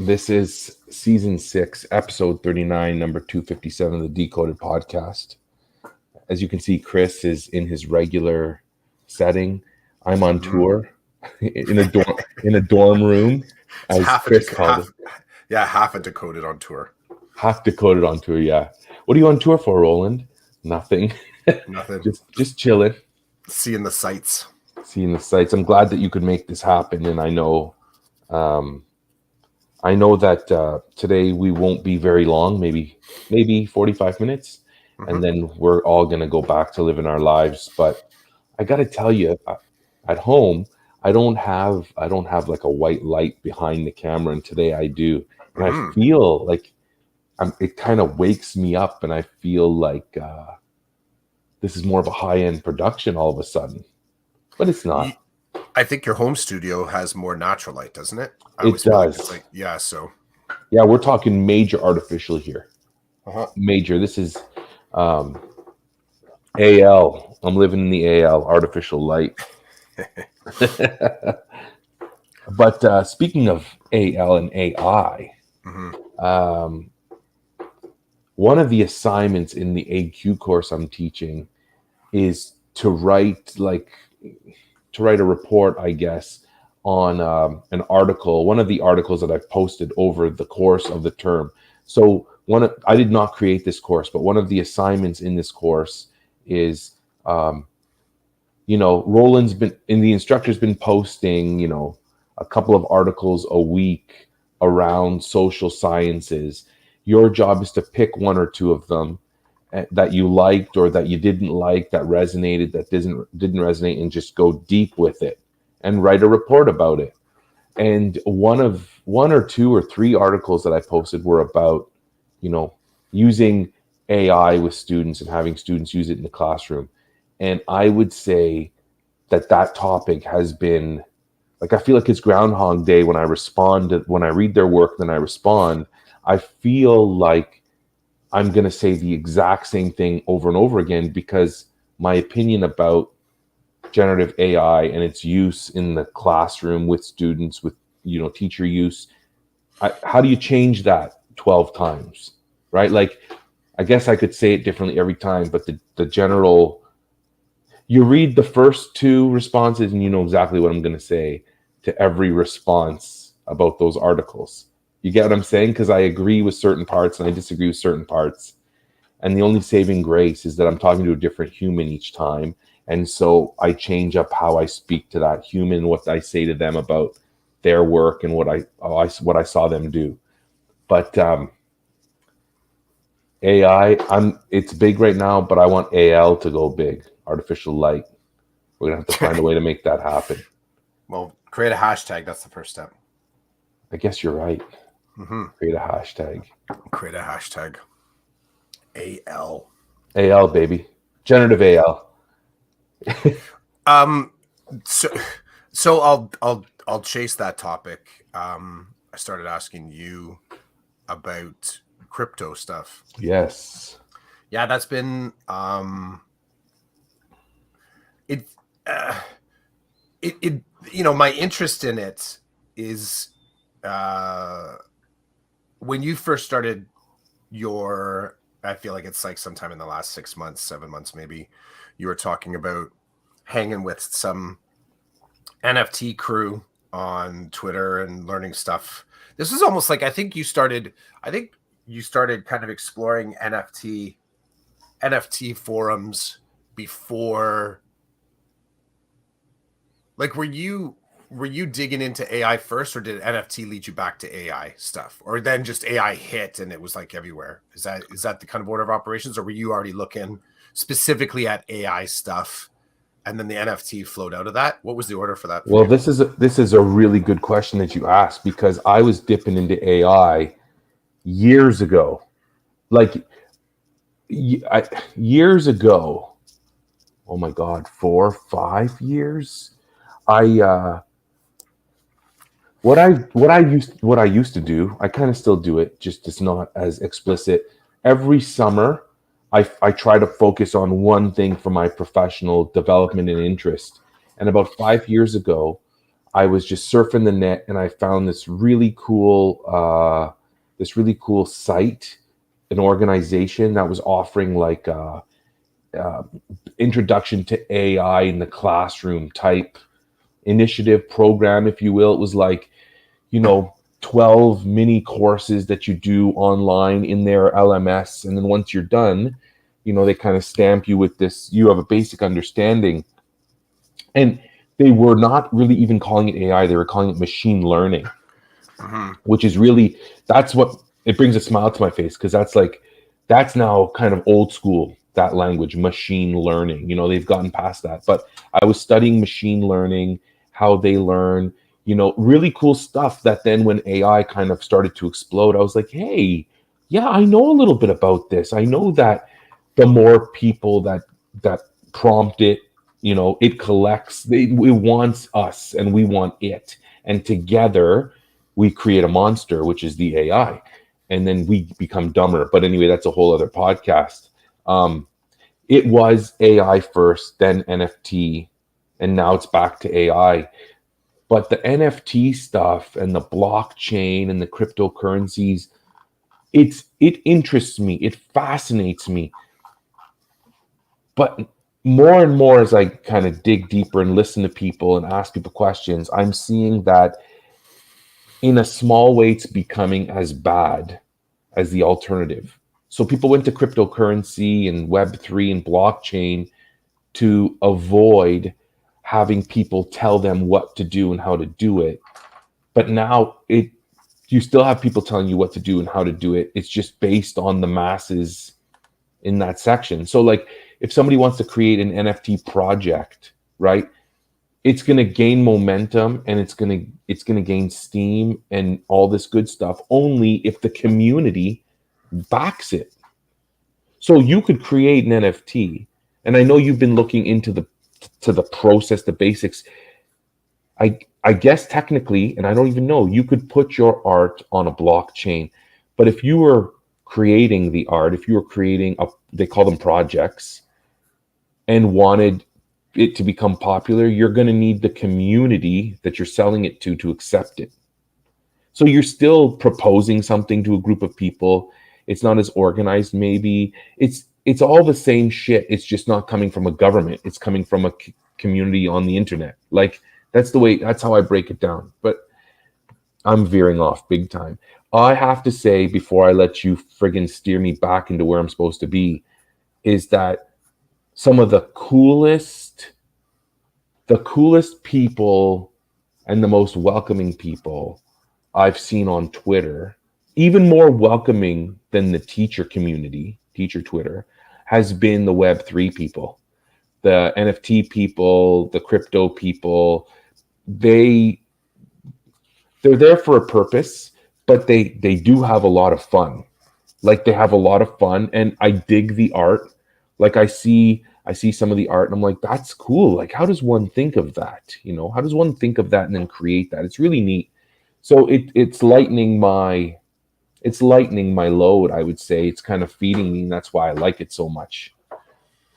This is season 6, episode 39, number 257 of the Decoded podcast. As you can see, Chris is in his regular setting. I'm on tour in a dorm room, It's as Chris called it. half a decoded on tour. Half decoded on tour, yeah. What are you on tour for, Roland? Nothing. Nothing. just chilling. Seeing the sights. Seeing the sights. I'm glad that you could make this happen, and I know that today we won't be very long, maybe 45 minutes, and then we're all going to go back to living our lives. But I got to tell you, at home, I don't have like a white light behind the camera, and today I do. And I feel like it kind of wakes me up, and I feel like this is more of a high-end production all of a sudden. But it's not. I think your home studio has more natural light, doesn't it? It does. Yeah, we're talking major artificial here. Major. This is AL. I'm living in the AL, artificial light. But speaking of AL and AI, one of the assignments in the AQ course I'm teaching is to write a report, I guess, on an article, one of the articles that I've posted over the course of the term. So I did not create this course, but one of the assignments in this course is, Roland's the instructor's been posting, a couple of articles a week around social sciences. Your job is to pick one or two of them that you liked or that you didn't like, that resonated, that didn't resonate, and just go deep with it and write a report about it. And one or two or three articles that I posted were about, using AI with students and having students use it in the classroom. And I would say that topic has been, I feel like it's Groundhog Day when I read their work, then I respond. I feel like I'm going to say the exact same thing over and over again, because my opinion about generative AI and its use in the classroom with students, with, teacher use, how do you change that 12 times, right? I guess I could say it differently every time, but the general, you read the first two responses and you know exactly what I'm going to say to every response about those articles. You get what I'm saying? Because I agree with certain parts and I disagree with certain parts. And the only saving grace is that I'm talking to a different human each time. And so I change up how I speak to that human, what I say to them about their work and what I saw them do. But AI, it's big right now, but I want AL to go big, artificial light. We're going to have to find a way to make that happen. Well, create a hashtag. That's the first step. I guess you're right. Create a hashtag. Create a hashtag. AL. AL, baby. Generative AL. So I'll chase that topic. I started asking you about crypto stuff. Yes. Yeah, that's been my interest in it is when you first started I feel like it's like sometime in the last 6 months, 7 months maybe, you were talking about hanging with some NFT crew on Twitter and learning stuff. This is almost like I think you started kind of exploring NFT forums before. Were you digging into AI first, or did NFT lead you back to AI stuff, or then just AI hit and it was like everywhere? Is that the kind of order of operations, or were you already looking specifically at AI stuff and then the NFT flowed out of that? What was the order for that? Well, this is a really good question that you asked, because I was dipping into AI years ago, years ago. Oh my God, 4 or 5 years. What I used to do, I kind of still do it, just it's not as explicit. Every summer, I try to focus on one thing for my professional development and interest. And about 5 years ago, I was just surfing the net and I found this really cool site, an organization that was offering like uh, introduction to AI in the classroom type initiative program, if you will. It was like, you know, 12 mini courses that you do online in their LMS. And then once you're done, you know, they kind of stamp you with this, you have a basic understanding. And they were not really even calling it AI, they were calling it machine learning, Mm-hmm. which is really, that's what it brings a smile to my face, because that's like, that's now kind of old school, that language, machine learning. You know, they've gotten past that. But I was studying machine learning, how they learn, you know, really cool stuff that then when AI kind of started to explode, I was like, hey, yeah, I know a little bit about this. I know that the more people that prompt it, you know, it collects, it wants us and we want it. And together we create a monster, which is the AI, and then we become dumber. But anyway, that's a whole other podcast. Um, it was AI first, then NFT, and now it's back to AI. But the NFT stuff and the blockchain and the cryptocurrencies, it interests me. It fascinates me. But more and more as I kind of dig deeper and listen to people and ask people questions, I'm seeing that in a small way it's becoming as bad as the alternative. So people went to cryptocurrency and Web3 and blockchain to avoid having people tell them what to do and how to do it. But now it, you still have people telling you what to do and how to do it. It's just based on the masses in that section. So like if somebody wants to create an NFT project, right? It's going to gain momentum and it's going to gain steam and all this good stuff only if the community backs it. So you could create an NFT, and I know you've been looking into the process, the basics. I guess technically, and I don't even know, you could put your art on a blockchain. But if you were creating the art, if you were creating a, they call them projects, and wanted it to become popular, you're going to need the community that you're selling it to accept it. So you're still proposing something to a group of people. It's not as organized, maybe. It's all the same shit. It's just not coming from a government. It's coming from a community on the internet. Like that's the way. That's how I break it down. But I'm veering off big time. I have to say before I let you friggin' steer me back into where I'm supposed to be is that some of the coolest people and the most welcoming people I've seen on Twitter, even more welcoming than the teacher community, teacher Twitter, has been the Web3 people, the NFT people, the crypto people. They they're there for a purpose, but they do have a lot of fun. Like they have a lot of fun, and I dig the art. Like I see some of the art and I'm like, that's cool. Like how does one think of that? You know, how does one think of that and then create that? It's really neat. So it's lightening my load, I would say. It's kind of feeding me, and that's why I like it so much.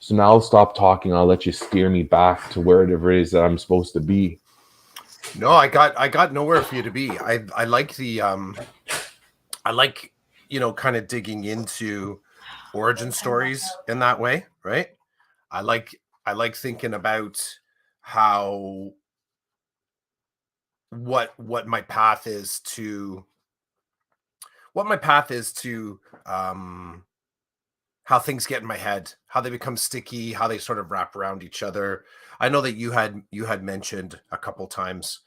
So now I'll stop talking. I'll let you steer me back to wherever it is that I'm supposed to be. No, I got nowhere for you to be. I like the I like, kind of digging into origin stories in that way, right? I like I like thinking about how what my path is to what my path is to um how things get in my head, how they become sticky, how they sort of wrap around each other. I know that you had mentioned a couple times.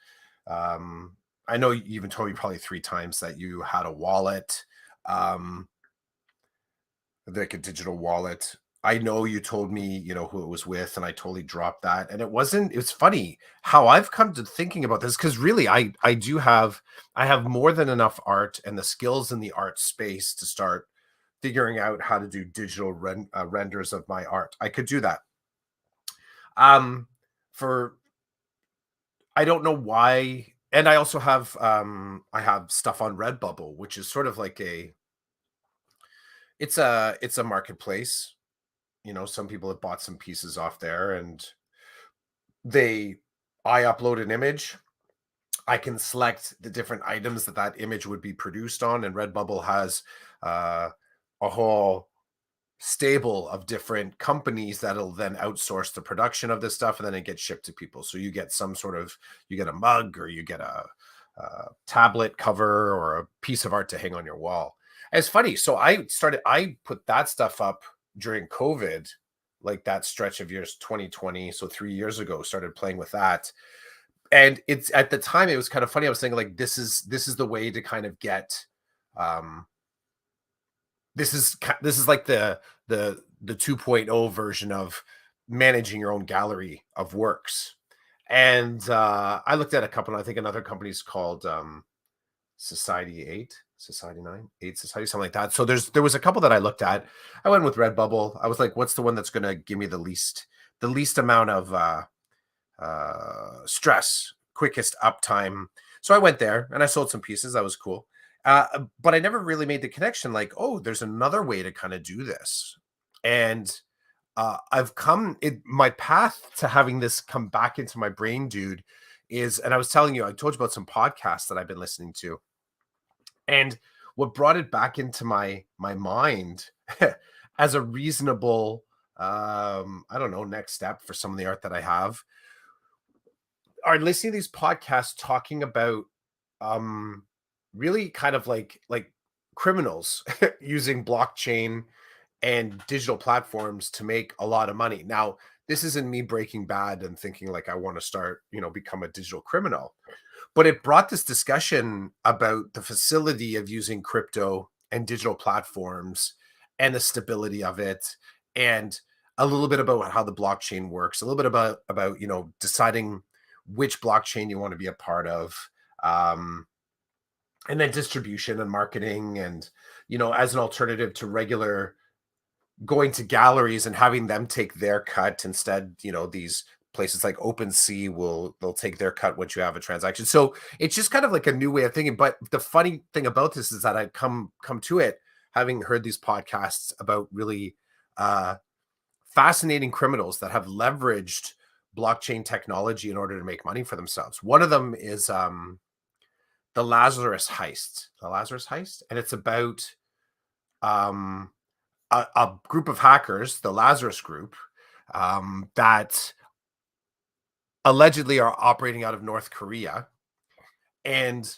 Um, I know you even told me probably 3 times that you had a wallet, um, like a digital wallet. I know you told me, who it was with, and I totally dropped that. And it wasn't. It's funny how I've come to thinking about this because really, I have more than enough art and the skills in the art space to start figuring out how to do digital renders of my art. I could do that. Um, for I don't know why, and I have stuff on Redbubble, which is sort of like it's a marketplace. Some people have bought some pieces off there, and they I upload an image, I can select the different items that that image would be produced on, and Redbubble has a whole stable of different companies that'll then outsource the production of this stuff, and then it gets shipped to people. So you get some sort of, you get a mug, or you get a tablet cover, or a piece of art to hang on your wall. And it's funny. So I put that stuff up during COVID, like that stretch of years 2020. So 3 years ago, started playing with that. And it's, at the time, it was kind of funny. I was thinking, like, this is the way to kind of get, um, this is like the 2.0 version of managing your own gallery of works. And I looked at a couple. I think another company's called Society 8, Society 9, 8 Society, something like that. So there was a couple that I looked at. I went with Redbubble. I was like, what's the one that's going to give me the least amount of stress, quickest uptime? So I went there and I sold some pieces. That was cool. But I never really made the connection, like, oh, there's another way to kind of do this. And my path to having this come back into my brain, dude, is, and I was telling you, I told you about some podcasts that I've been listening to. And what brought it back into my mind as a reasonable, I don't know, next step for some of the art that I have, are listening to these podcasts talking about really kind of like criminals using blockchain and digital platforms to make a lot of money. Now, this isn't me breaking bad and thinking like I want to start, become a digital criminal, but it brought this discussion about the facility of using crypto and digital platforms and the stability of it, and a little bit about how the blockchain works, a little bit about deciding which blockchain you want to be a part of, and then distribution and marketing, and as an alternative to regular going to galleries and having them take their cut. Instead, these places like OpenSea they'll take their cut once you have a transaction. So it's just kind of like a new way of thinking. But the funny thing about this is that I'd come to it having heard these podcasts about really fascinating criminals that have leveraged blockchain technology in order to make money for themselves. One of them is the Lazarus heist, and it's about a group of hackers, the Lazarus group, that allegedly are operating out of North Korea and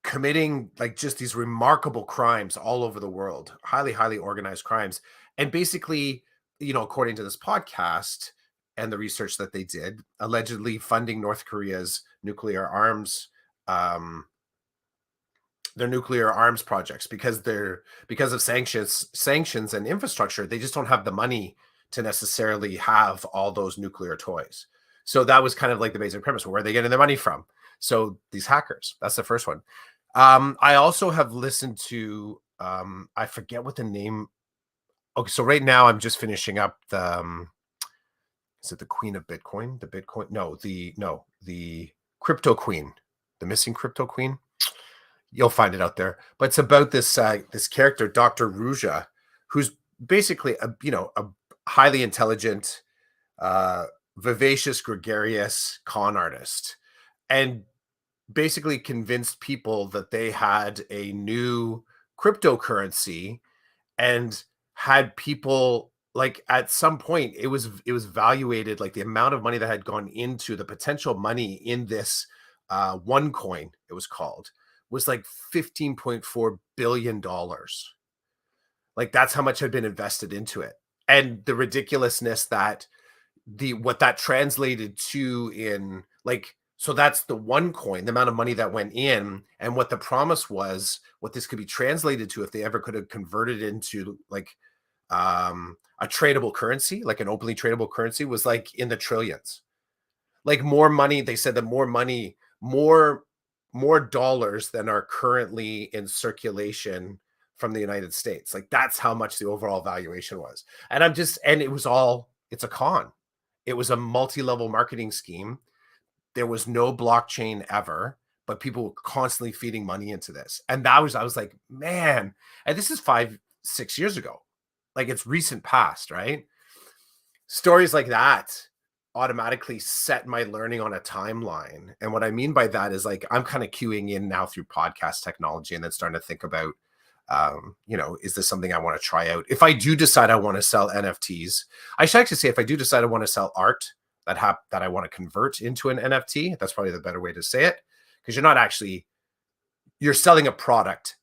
committing like just these remarkable crimes all over the world, highly, highly organized crimes. And basically, according to this podcast and the research that they did, allegedly funding North Korea's nuclear arms, their nuclear arms projects, because of sanctions and infrastructure. They just don't have the money to necessarily have all those nuclear toys. So that was kind of like the basic premise. Where are they getting their money from? So these hackers, that's the first one. I also have listened to, I forget what the name. Okay, so right now I'm just finishing up the, is it the Queen of Bitcoin? The Bitcoin? No, the Crypto Queen, the missing Crypto Queen. You'll find it out there. But it's about this this character, Dr. Ruja, who's basically a highly intelligent, vivacious, gregarious con artist, and basically convinced people that they had a new cryptocurrency, and had people, like, at some point it was valuated, like the amount of money that had gone into the potential money in this one coin, it was called, was like $15.4 billion. Like, that's how much had been invested into it. And the ridiculousness that what that translated to in, like, so that's the one coin, the amount of money that went in, and what the promise was, what this could be translated to if they ever could have converted into like a tradable currency, like an openly tradable currency, was like in the trillions. Like, more money, they said that more money, more dollars than are currently in circulation from the United States. Like, that's how much the overall valuation was. And it's a con. It was a multi-level marketing scheme. There was no blockchain ever, but people were constantly feeding money into this. And I was like, man, and this is 5-6 years ago. Like, it's recent past, right? Stories like that automatically set my learning on a timeline. And what I mean by that is like I'm kind of queuing in now through podcast technology and then starting to think about, is this something I want to try out? If I do decide I want to sell NFTs, I should actually say if I do decide I want to sell art that I want to convert into an NFT, that's probably the better way to say it, because you're selling a product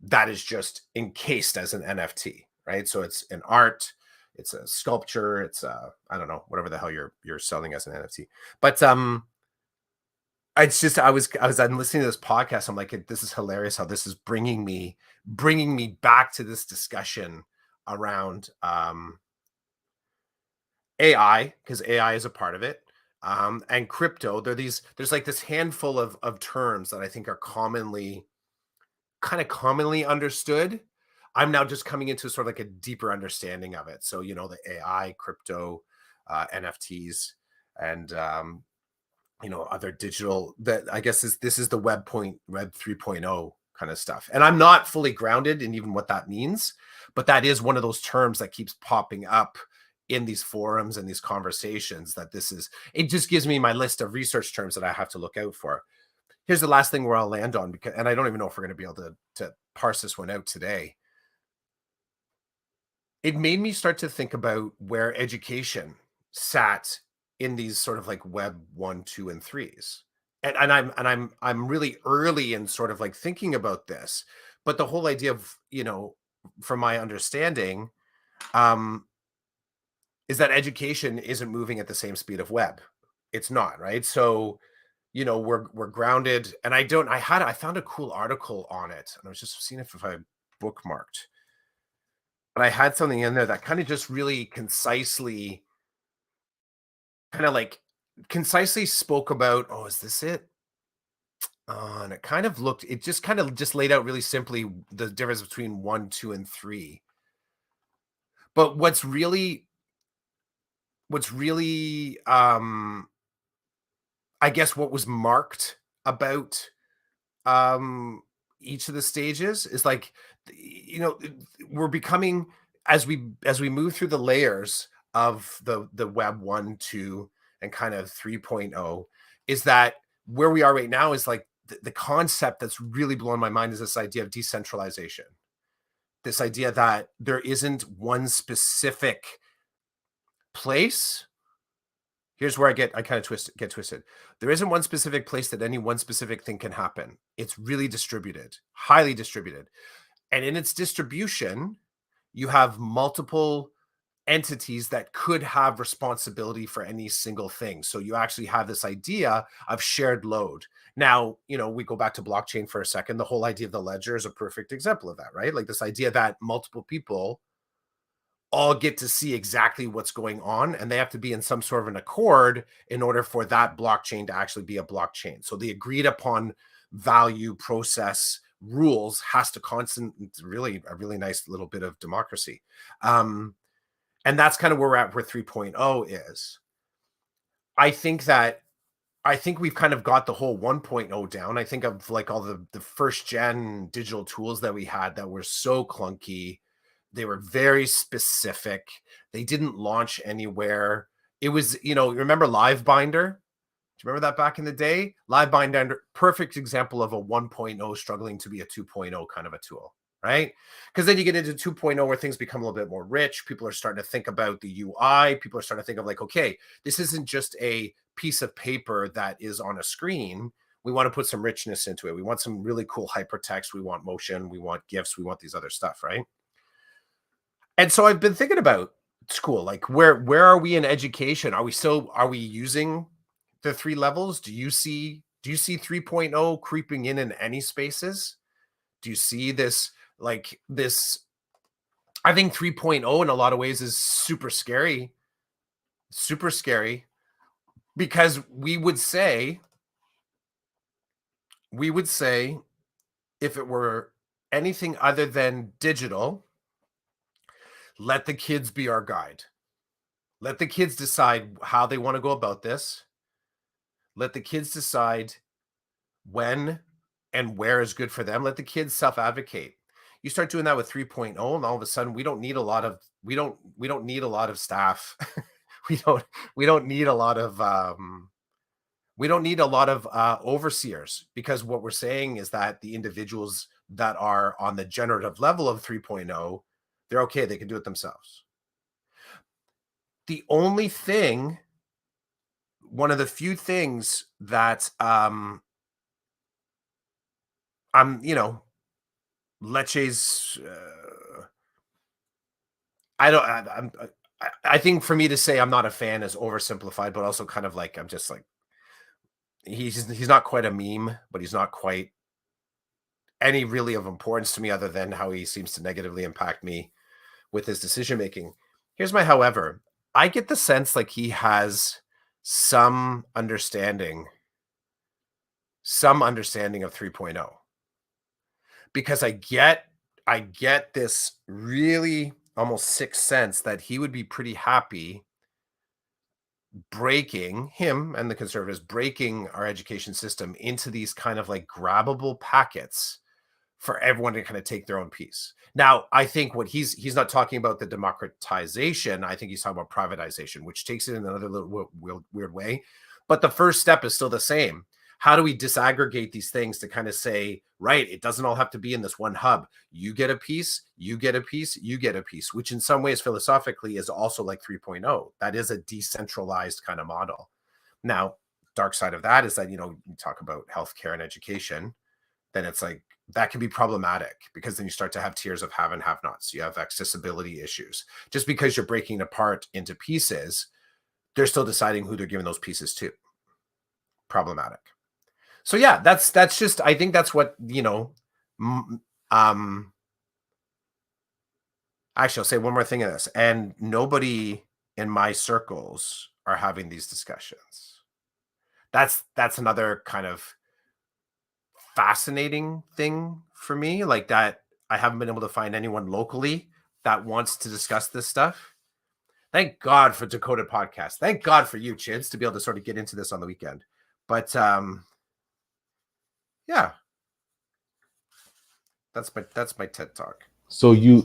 that is just encased as an NFT, right? So it's an art, it's a sculpture, it's I don't know, whatever the hell you're selling as an NFT. But it's just I'm listening to this podcast. I'm like, this is hilarious how this is bringing me back to this discussion around AI, because AI is a part of it. And crypto. There's like this handful of terms that I think are commonly understood. I'm now just coming into sort of like a deeper understanding of it. So, the AI, crypto, NFTs, and other digital, that I guess this is the web 3.0 kind of stuff. And I'm not fully grounded in even what that means, but that is one of those terms that keeps popping up in these forums and these conversations. It just gives me my list of research terms that I have to look out for. Here's the last thing where I'll land on, and I don't even know if we're going to be able to parse this one out today. It made me start to think about where education sat in these sort of like web 1, 2, and 3s. And I'm really early in sort of like thinking about this, but the whole idea of, from my understanding, is that education isn't moving at the same speed of web. It's not, right? So, we're grounded, and I found a cool article on it, and I was just seeing if I bookmarked, but I had something in there that kind of just really concisely spoke about, oh, is this it? And it just kind of just laid out really simply the difference between 1, 2, and 3. But what's really, I guess what was marked about each of the stages is like, we're becoming, as we move through the layers of the web 1, 2, and kind of 3.0, is that where we are right now is like the concept that's really blown my mind is this idea of decentralization. This idea that there isn't one specific place. Here's where I get twisted. There isn't one specific place that any one specific thing can happen. It's really distributed, highly distributed. And in its distribution, you have multiple entities that could have responsibility for any single thing. So you actually have this idea of shared load. Now, we go back to blockchain for a second. The whole idea of the ledger is a perfect example of that, right? Like this idea that multiple people all get to see exactly what's going on, and they have to be in some sort of an accord in order for that blockchain to actually be a blockchain. So the agreed upon value, process, rules has to really a really nice little bit of democracy. And that's kind of where we're at, where 3.0 is. I think we've kind of got the whole 1.0 down. I think of like all the first gen digital tools that we had that were so clunky. They were very specific. They didn't launch anywhere. It was, remember LiveBinder? Do you remember that back in the day? LiveBinder, perfect example of a 1.0 struggling to be a 2.0 kind of a tool, right? Because then you get into 2.0 where things become a little bit more rich. People are starting to think about the UI. People are starting to think of like, okay, this isn't just a piece of paper that is on a screen. We want to put some richness into it. We want some really cool hypertext. We want motion. We want GIFs. We want these other stuff, right? And so I've been thinking about school, like where are we in education? Are we using the 3 levels? Do you see 3.0 creeping in any spaces? Do you see this I think 3.0 in a lot of ways is super scary, because we would say if it were anything other than digital, let the kids be our guide. Let the kids decide how they want to go about this. Let the kids decide when and where is good for them. Let the kids self-advocate. You start doing that with 3.0, and all of a sudden we don't need a lot of staff. we don't we don't need a lot of overseers, because what we're saying is that the individuals that are on the generative level of 3.0, they're okay, they can do it themselves. The only thing, one of the few things that I'm, Leche's I don't I think for me to say I'm not a fan is oversimplified, but also kind of like I'm just like he's not quite a meme, but he's not quite any really of importance to me other than how he seems to negatively impact me with his decision making. Here's my however. I get the sense like he has some understanding of 3.0, because I get this really almost sixth sense that he would be pretty happy breaking him and the conservatives breaking our education system into these kind of like grabbable packets for everyone to kind of take their own piece. Now, I think what he's not talking about the democratization. I think he's talking about privatization, which takes it in another little weird way. But the first step is still the same. How do we disaggregate these things to kind of say, right, it doesn't all have to be in this one hub. You get a piece, you get a piece, you get a piece, which in some ways philosophically is also like 3.0. That is a decentralized kind of model. Now, dark side of that is that, you talk about healthcare and education, then it's like that can be problematic, because then you start to have tiers of have and have nots. You have accessibility issues. Just because you're breaking it apart into pieces, they're still deciding who they're giving those pieces to. Problematic. So yeah, that's just, I think that's what, actually I'll say one more thing in this, and nobody in my circles are having these discussions. That's another kind of fascinating thing for me, like that I haven't been able to find anyone locally that wants to discuss this stuff. Thank God for Dakota Podcast. Thank God for you, Chids, to be able to sort of get into this on the weekend. But yeah, that's my TED talk. So you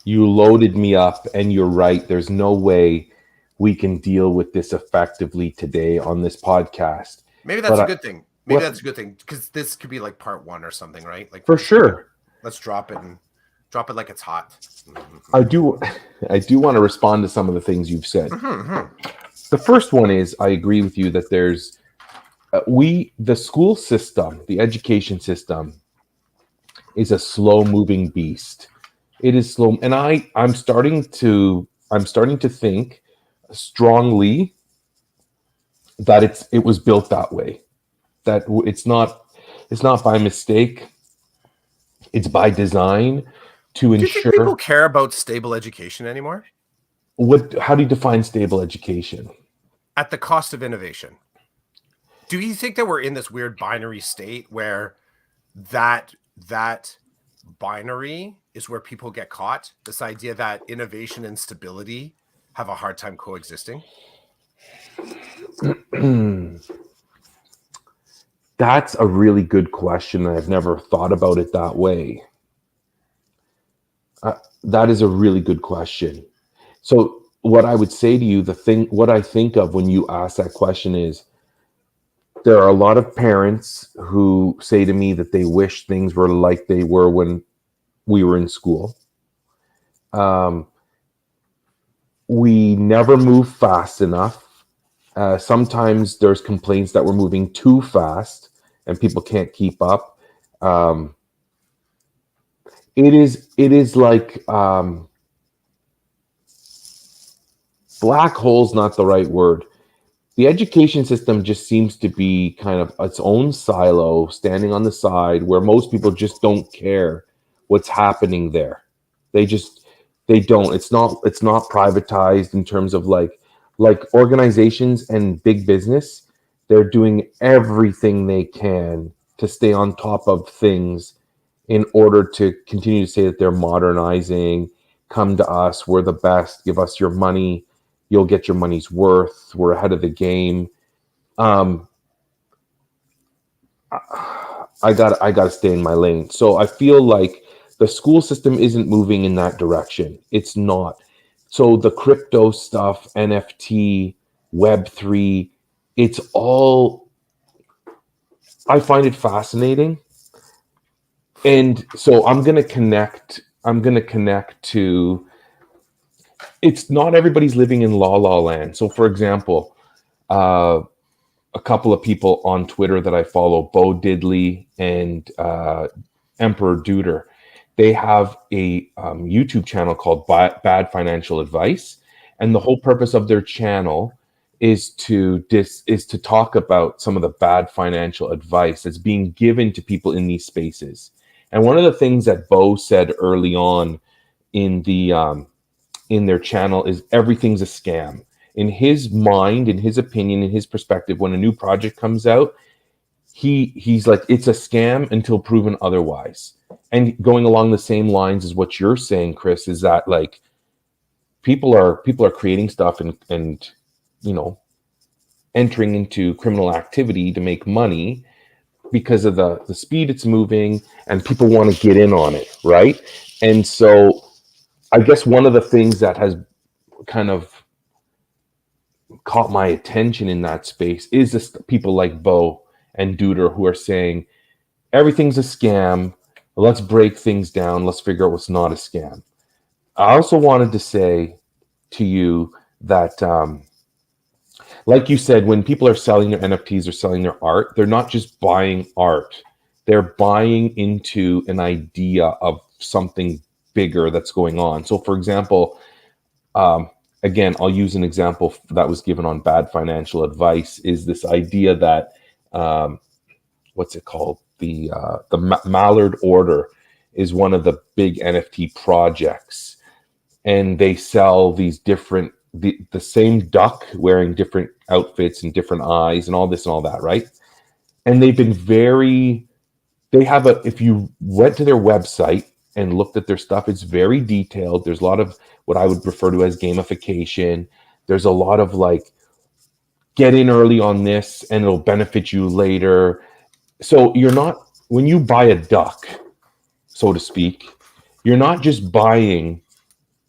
loaded me up, and you're right. There's no way we can deal with this effectively today on this podcast. Maybe that's a good thing. Maybe that's a good thing, because this could be like part one or something, right? Like for sure. Let's drop it like it's hot. I do want to respond to some of the things you've said. Mm-hmm. The first one is I agree with you that there's the school system, the education system, is a slow-moving beast. It is slow, and I'm starting to think strongly that it was built that way. That it's not by mistake. It's by design to ensure. Do you think people care about stable education anymore? How do you define stable education? At the cost of innovation. Do you think that we're in this weird binary state where that binary is where people get caught? This idea that innovation and stability have a hard time coexisting? That's a really good question. I've never thought about it that way. That is a really good question. So what I would say to you, what I think of when you ask that question is, there are a lot of parents who say to me that they wish things were like they were when we were in school. We never move fast enough. Sometimes there's complaints that we're moving too fast and people can't keep up. It is like black hole's not the right word. The education system just seems to be kind of its own silo, standing on the side, where most people just don't care what's happening there. They don't. It's not privatized in terms of like organizations and big business. They're doing everything they can to stay on top of things in order to continue to say that they're modernizing. Come to us, we're the best. Give us your money. You'll get your money's worth. We're ahead of the game. I gotta stay in my lane. So I feel like the school system isn't moving in that direction. It's not. So the crypto stuff, NFT, Web3, it's all, I find it fascinating. And so I'm going to connect to, it's not everybody's living in la la land. So for example, uh, a couple of people on Twitter that I follow, Bo Diddley and Emperor Duder, they have a YouTube channel called Bad Financial Advice, and the whole purpose of their channel is to talk about some of the bad financial advice that's being given to people in these spaces. And one of the things that Bo said early on in in their channel is everything's a scam. In his mind, in his opinion, in his perspective, when a new project comes out, he's like, it's a scam until proven otherwise. And going along the same lines as what you're saying, Chris, is that like people are creating stuff and you know, entering into criminal activity to make money because of the speed it's moving, and people want to get in on it, right? And so I guess one of the things that has kind of caught my attention in that space is this people like Bo and Duder who are saying everything's a scam. Let's break things down. Let's figure out what's not a scam. I also wanted to say to you that, like you said, when people are selling their NFTs or selling their art, they're not just buying art. They're buying into an idea of something bigger that's going on. So, for example, again, I'll use an example that was given on Bad Financial Advice. Is this idea that what's it called? The Mallard Order is one of the big NFT projects, and they sell these different the same duck wearing different outfits and different eyes and all this and all that, right? And they've been very they have a if you went to their website and looked at their stuff, it's very detailed. There's a lot of what I would refer to as gamification. There's a lot of like, get in early on this and it'll benefit you later. So you're not, when you buy a duck, so to speak, you're not just buying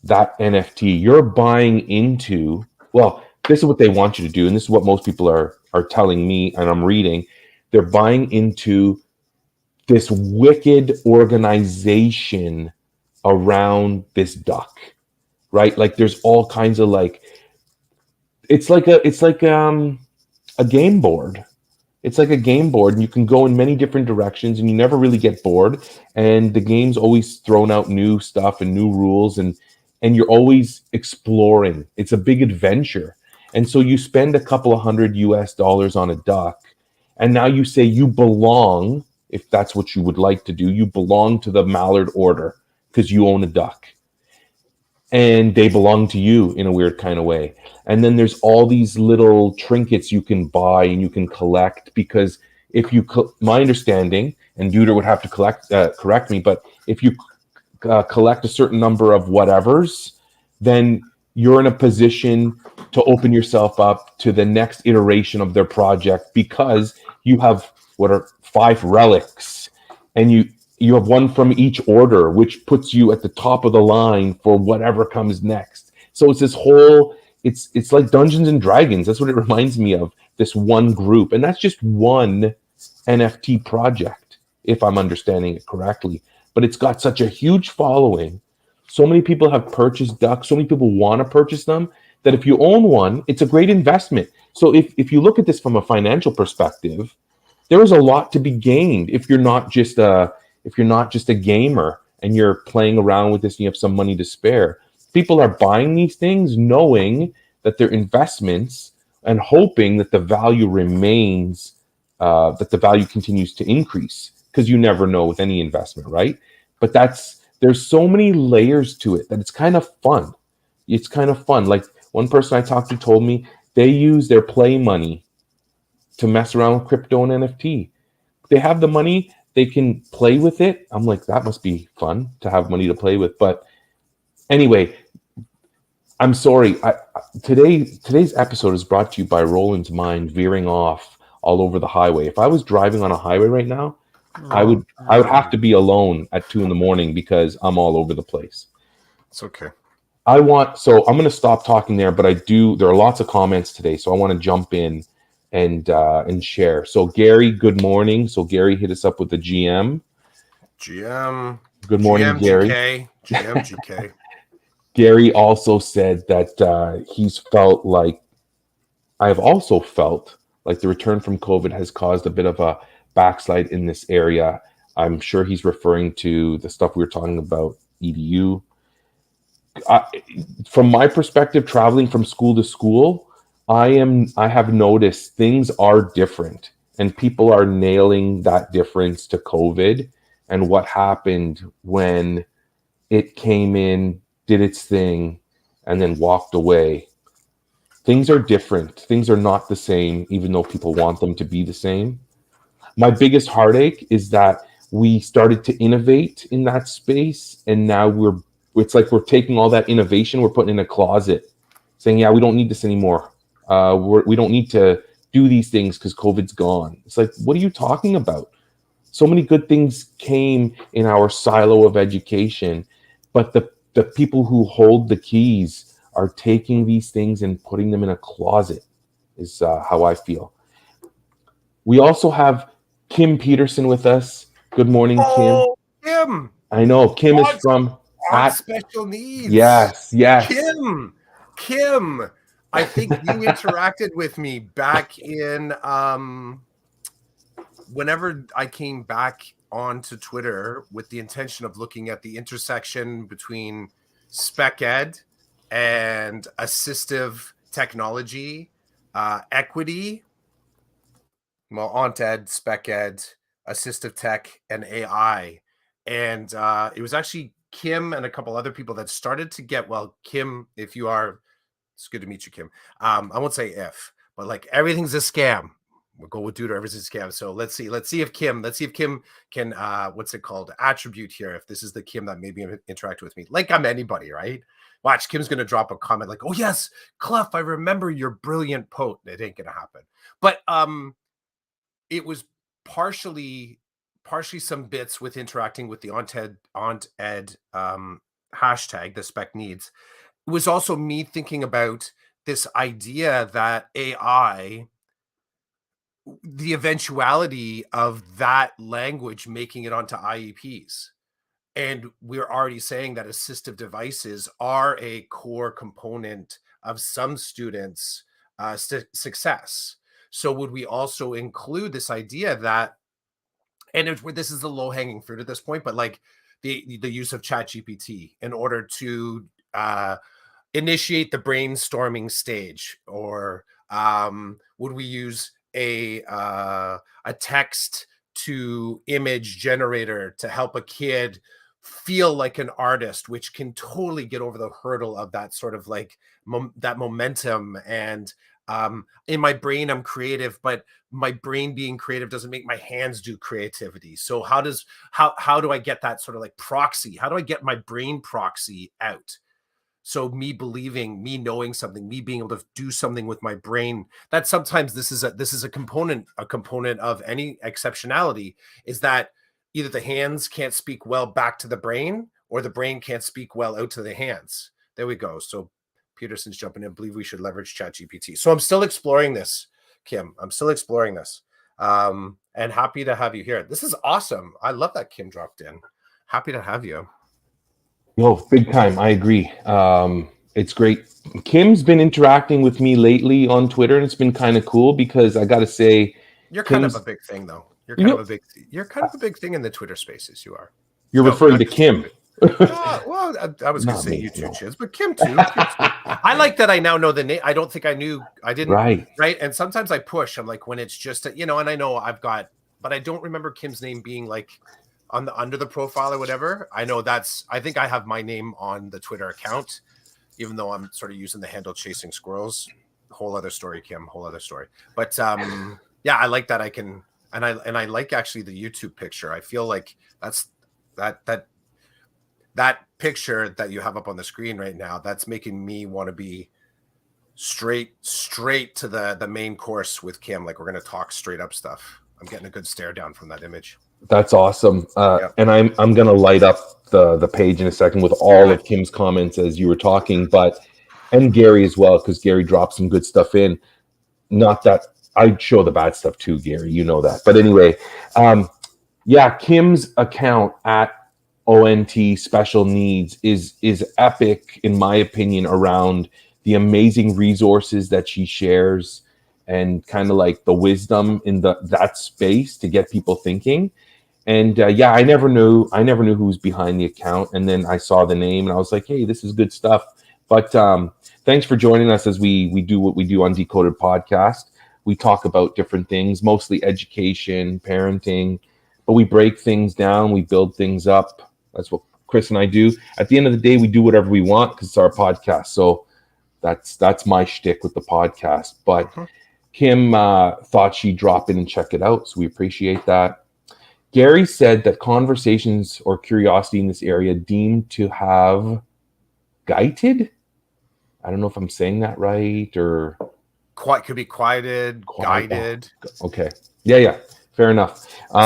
that NFT. You're buying into, well, this is what they want you to do, and this is what most people are telling me, and I'm reading. They're buying into this wicked organization around this duck, right? Like there's all kinds of like, it's like a game board. It's like a game board, and you can go in many different directions, and you never really get bored. And the game's always thrown out new stuff and new rules, and you're always exploring. It's a big adventure. And so you spend a couple of $100 on a duck, and now you say you belong, if that's what you would like to do, you belong to the Mallard Order because you own a duck. And they belong to you in a weird kind of way. And then there's all these little trinkets you can buy and you can collect, because if you, my understanding, and Duder would have to correct me, but if you collect a certain number of whatevers, then you're in a position to open yourself up to the next iteration of their project, because you have what are 5 relics, and you have one from each order, which puts you at the top of the line for whatever comes next. So it's this whole, it's like Dungeons and Dragons. That's what it reminds me of, this one group. And that's just one NFT project, if I'm understanding it correctly. But it's got such a huge following. So many people have purchased ducks. So many people want to purchase them, that if you own one, it's a great investment. So if you look at this from a financial perspective, there is a lot to be gained if you're not just a gamer and you're playing around with this and you have some money to spare. People are buying these things knowing that they're investments and hoping that the value remains, that the value continues to increase, because you never know with any investment, right? But there's so many layers to it that it's kind of fun. It's kind of fun. Like one person I talked to told me they use their play money to mess around with crypto and NFT. They have the money, they can play with it. I'm like, that must be fun to have money to play with. But anyway, I'm sorry. Today's episode is brought to you by Roland's mind veering off all over the highway. If I was driving on a highway right now, I would have to be alone at 2 a.m. because I'm all over the place. It's okay. I'm going to stop talking there, but there are lots of comments today, so I want to jump in and share. So Gary, good morning. So Gary hit us up with the GM. Good morning, Gary. GK. Gary also said that he's felt like I've also felt like the return from COVID has caused a bit of a backslide in this area. I'm sure he's referring to the stuff we were talking about, EDU. I, from my perspective, traveling from school to school, I have noticed things are different, and people are nailing that difference to COVID and what happened when it came in, did its thing, and then walked away. Things are different. Things are not the same, even though people want them to be the same. My biggest heartache is that we started to innovate in that space, and now it's like we're taking all that innovation, we're putting in a closet, saying, yeah, we don't need this anymore. We don't need to do these things because COVID's gone. It's like, what are you talking about? So many good things came in our silo of education, but the people who hold the keys are taking these things and putting them in a closet, is how I feel. We also have Kim Peterson with us. Good morning, Kim. Oh, Kim. I know Kim is from On at special needs. yes. Kim. I think you interacted with me back in whenever I came back onto Twitter with the intention of looking at the intersection between spec ed and assistive technology, equity, well, Aunt Ed, Spec Ed, Assistive Tech, and AI. And it was actually Kim and a couple other people that started to get, well, Kim, if you are, it's good to meet you, Kim. I won't say if, but like everything's a scam. We'll go with Duder, everything's a scam. So let's see if Kim can, what's it called? Attribute here. If this is the Kim that maybe interact with me, like I'm anybody, right? Watch, Kim's going to drop a comment like, oh yes, Clough, I remember your brilliant post. It ain't going to happen. But, it was partially some bits with interacting with the Aunt Ed hashtag, the spec needs. It was also me thinking about this idea that AI, the eventuality of that language making it onto IEPs. And we're already saying that assistive devices are a core component of some students' success. So would we also include this idea that, and this is the low hanging fruit at this point, but like the use of ChatGPT in order to initiate the brainstorming stage, or would we use a text to image generator to help a kid feel like an artist, which can totally get over the hurdle of that sort of like that momentum. And in my brain I'm creative, but my brain being creative doesn't make my hands do creativity. So how do I get that sort of like proxy? How do I get my brain proxy out? So me knowing something, me being able to do something with my brain, that sometimes this is a component of any exceptionality, is that either the hands can't speak well back to the brain, or the brain can't speak well out to the hands. There we go. So Peterson's jumping in. I believe we should leverage ChatGPT. So I'm still exploring this, Kim. I'm still exploring this. And happy to have you here. This is awesome. I love that Kim dropped in. Happy to have you. Yo, big time. I agree. It's great. Kim's been interacting with me lately on Twitter, and it's been kind of cool because I got to say, you're kind of a big thing, though. You're kind of a big thing in the Twitter spaces. You are. You're referring to Kim. Well, I was going to say you two, Chiz, but Kim too. I like that I now know the name. I don't think I knew. I didn't. Right. And sometimes I push. I'm like, when it's just, and I know but I don't remember Kim's name being like under the profile or whatever. I know I think I have my name on the Twitter account, even though I'm sort of using the handle Chasing Squirrels. Whole other story, Kim. Whole other story. But yeah, I like that I can, and I like actually the YouTube picture. I feel like that's that picture that you have up on the screen right now. That's making me want to be straight to the main course with Kim. Like, we're going to talk straight up stuff. I'm getting a good stare down from that image. That's awesome. And I'm going to light up the page in a second with all of Kim's comments as you were talking, but and Gary as well, because Gary dropped some good stuff in. Not that I show the bad stuff too, Gary. You know that. But anyway, yeah, Kim's account at ONT Special Needs is epic in my opinion around the amazing resources that she shares and kind of like the wisdom in that space to get people thinking. And yeah, I never knew who was behind the account, and then I saw the name and I was like, hey, this is good stuff. But thanks for joining us as we do what we do on Decoded Podcast. We talk about different things, mostly education, parenting, but we break things down, we build things up. That's what Chris and I do. At the end of the day, we do whatever we want because it's our podcast. So that's my shtick with the podcast. But Kim thought she'd drop in and check it out, so we appreciate that. Gary said that conversations or curiosity in this area deemed to have guided. I don't know if I'm saying that right or could be guided. Okay. Yeah. Fair enough.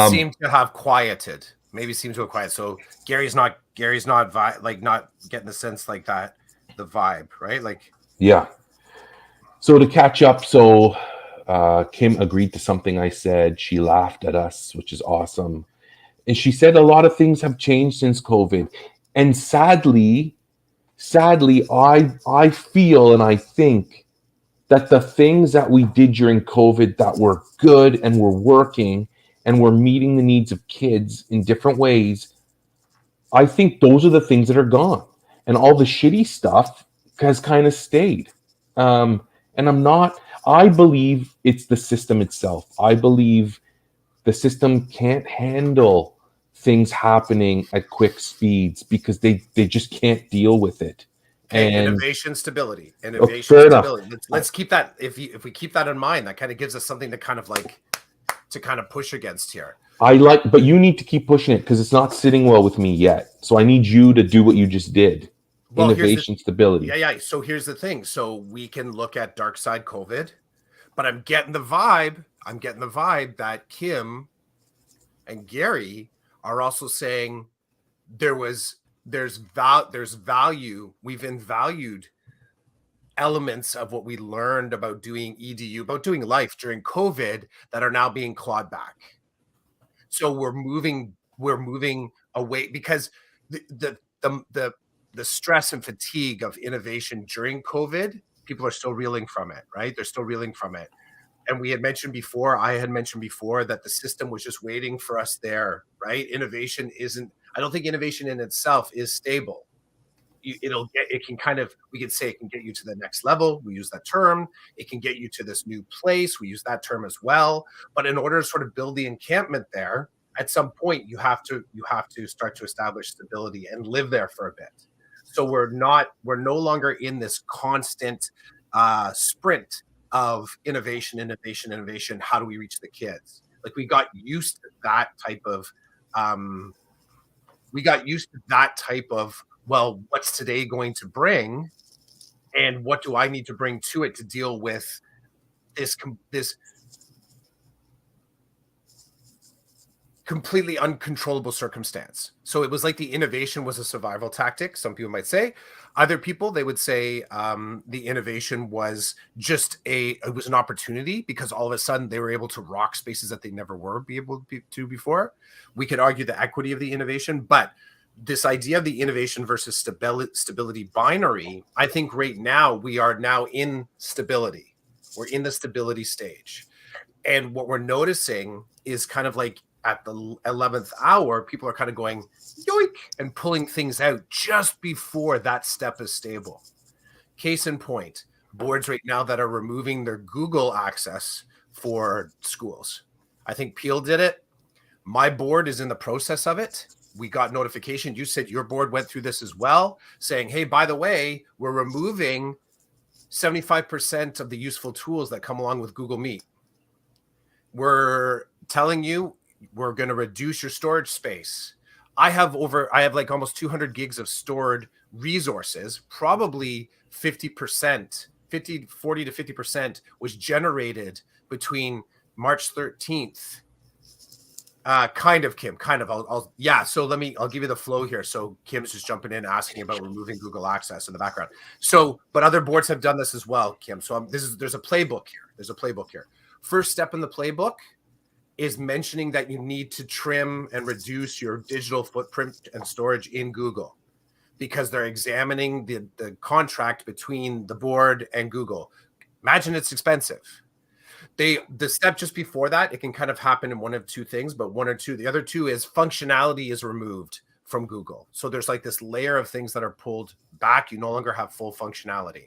Seem to have quieted. Maybe seem to have quieted. So Gary's not not getting the sense like that, the vibe, right? Like yeah. So to catch up, Kim agreed to something I said. She laughed at us, which is awesome. And she said a lot of things have changed since COVID. And sadly, I feel and I think that the things that we did during COVID that were good and were working and were meeting the needs of kids in different ways, I think those are the things that are gone. And all the shitty stuff has kind of stayed. And I believe it's the system itself. I believe the system can't handle things happening at quick speeds because they just can't deal with it. Okay, and innovation stability. Let's keep that. If we keep that in mind, that kind of gives us something to kind of push against here. But you need to keep pushing it because it's not sitting well with me yet. So I need you to do what you just did. Well, innovation, stability. Yeah. So here's the thing. So we can look at dark side COVID, but I'm getting the vibe that Kim and Gary are also saying there's value. We've invalued elements of what we learned about doing EDU, about doing life during COVID that are now being clawed back. So we're moving away because the stress and fatigue of innovation during COVID, people are still reeling from it, right? They're still reeling from it. And I had mentioned before that the system was just waiting for us there, right? I don't think innovation in itself is stable. We can say it can get you to the next level. We use that term. It can get you to this new place. We use that term as well. But in order to sort of build the encampment there, at some point you have to start to establish stability and live there for a bit. So we're no longer in this constant sprint of innovation. How do we reach the kids? Like we got used to that type of well, what's today going to bring, and what do I need to bring to it to deal with this completely uncontrollable circumstance. So it was like the innovation was a survival tactic. Some people might say. Other people, they would say the innovation was just it was an opportunity because all of a sudden they were able to rock spaces that they never were able to before. We could argue the equity of the innovation, but this idea of the innovation versus stability binary, I think right now we are now in stability. We're in the stability stage. And what we're noticing is kind of like at the 11th hour, people are kind of going yoink and pulling things out just before that step is stable. Case in point, boards right now that are removing their Google access for schools. I think Peel did it. My board is in the process of it. We got notification. You said your board went through this as well, saying, hey, by the way, we're removing 75% of the useful tools that come along with Google Meet. We're telling you we're going to reduce your storage space. I have like almost 200 gigs of stored resources. Probably 40 to 50% was generated between March 13th Kind of, Kim. Kind of. Yeah. So I'll give you the flow here. So Kim's just jumping in, asking about removing Google Access in the background. So, but other boards have done this as well, Kim. So there's a playbook here. There's a playbook here. First step in the playbook is mentioning that you need to trim and reduce your digital footprint and storage in Google, because they're examining the contract between the board and Google. Imagine it's expensive. The step just before that, it can kind of happen in one of two things, but one or two. The other two is functionality is removed from Google. So there's like this layer of things that are pulled back. You no longer have full functionality.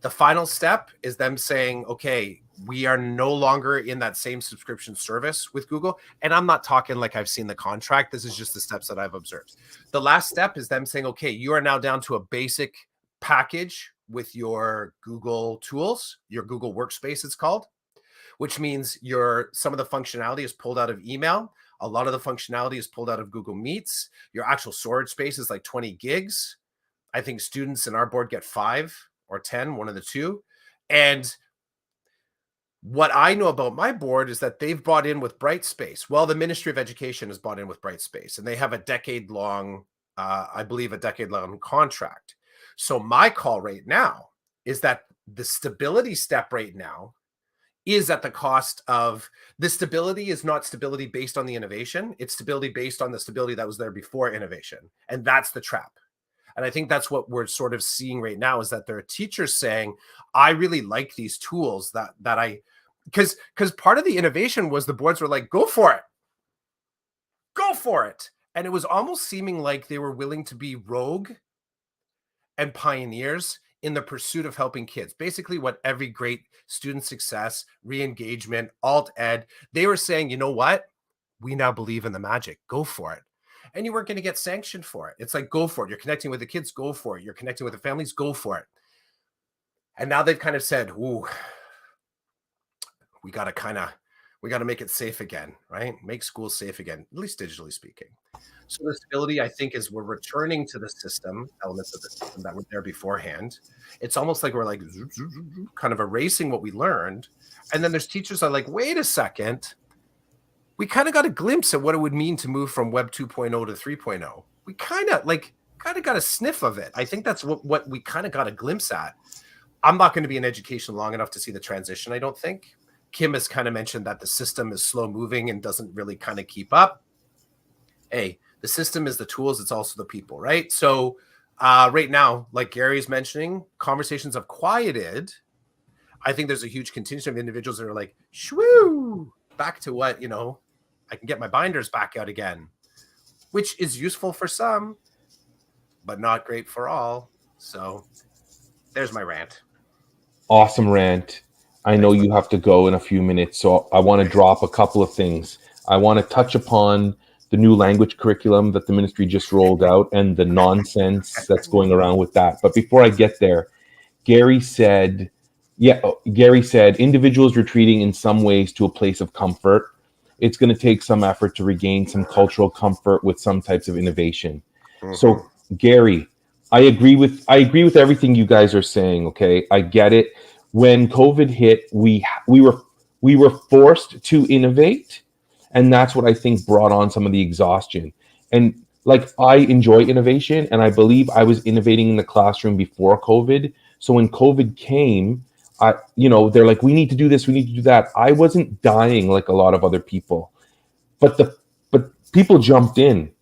The final step is them saying, okay, we are no longer in that same subscription service with Google. And I'm not talking like I've seen the contract. This is just the steps that I've observed. The last step is them saying, okay, you are now down to a basic package with your Google tools, your Google Workspace, it's called, which means some of the functionality is pulled out of email. A lot of the functionality is pulled out of Google Meets. Your actual storage space is like 20 gigs. I think students in our board get 5 or 10, one of the two. And what I know about my board is that they've bought in with Brightspace. Well, the Ministry of Education has bought in with Brightspace, and they have a decade-long, I believe, a decade-long contract. So my call right now is that the stability step right now is at the cost of the stability is not stability based on the innovation. It's stability based on the stability that was there before innovation. And that's the trap. And I think that's what we're sort of seeing right now, is that there are teachers saying, I really like these tools because part of the innovation was the boards were like, go for it. Go for it. And it was almost seeming like they were willing to be rogue and pioneers in the pursuit of helping kids. Basically what every great student success, re-engagement, alt ed, they were saying, you know what? We now believe in the magic. Go for it. And you weren't going to get sanctioned for it. It's like, go for it. You're connecting with the kids, go for it. You're connecting with the families, go for it. And now they've kind of said, ooh, we got to make it safe again, right? Make schools safe again, at least digitally speaking. So the stability, I think, is we're returning to the system, elements of the system that were there beforehand. It's almost like we're like kind of erasing what we learned. And then there's teachers that are like, wait a second. We kind of got a glimpse at what it would mean to move from Web 2.0 to 3.0. We kind of got a sniff of it. I think that's what we kind of got a glimpse at. I'm not going to be in education long enough to see the transition, I don't think. Kim has kind of mentioned that the system is slow moving and doesn't really kind of keep up. Hey, the system is the tools. It's also the people, right? So right now, like Gary's mentioning, conversations have quieted. I think there's a huge contingent of individuals that are like, shwoo, back to what, I can get my binders back out again, which is useful for some, but not great for all. So there's my rant. Awesome rant. I know you have to go in a few minutes, so I want to drop a couple of things. I want to touch upon the new language curriculum that the ministry just rolled out and the nonsense that's going around with that. But before I get there, Gary said individuals retreating in some ways to a place of comfort. It's going to take some effort to regain some cultural comfort with some types of innovation. Mm-hmm. So Gary, I agree with everything you guys are saying. Okay, I get it. When COVID hit, we were forced to innovate, and that's what I think brought on some of the exhaustion. And like, I enjoy innovation, and I believe I was innovating in the classroom before COVID. So when COVID came, they're like, we need to do this, we need to do that. I wasn't dying like a lot of other people, but people jumped in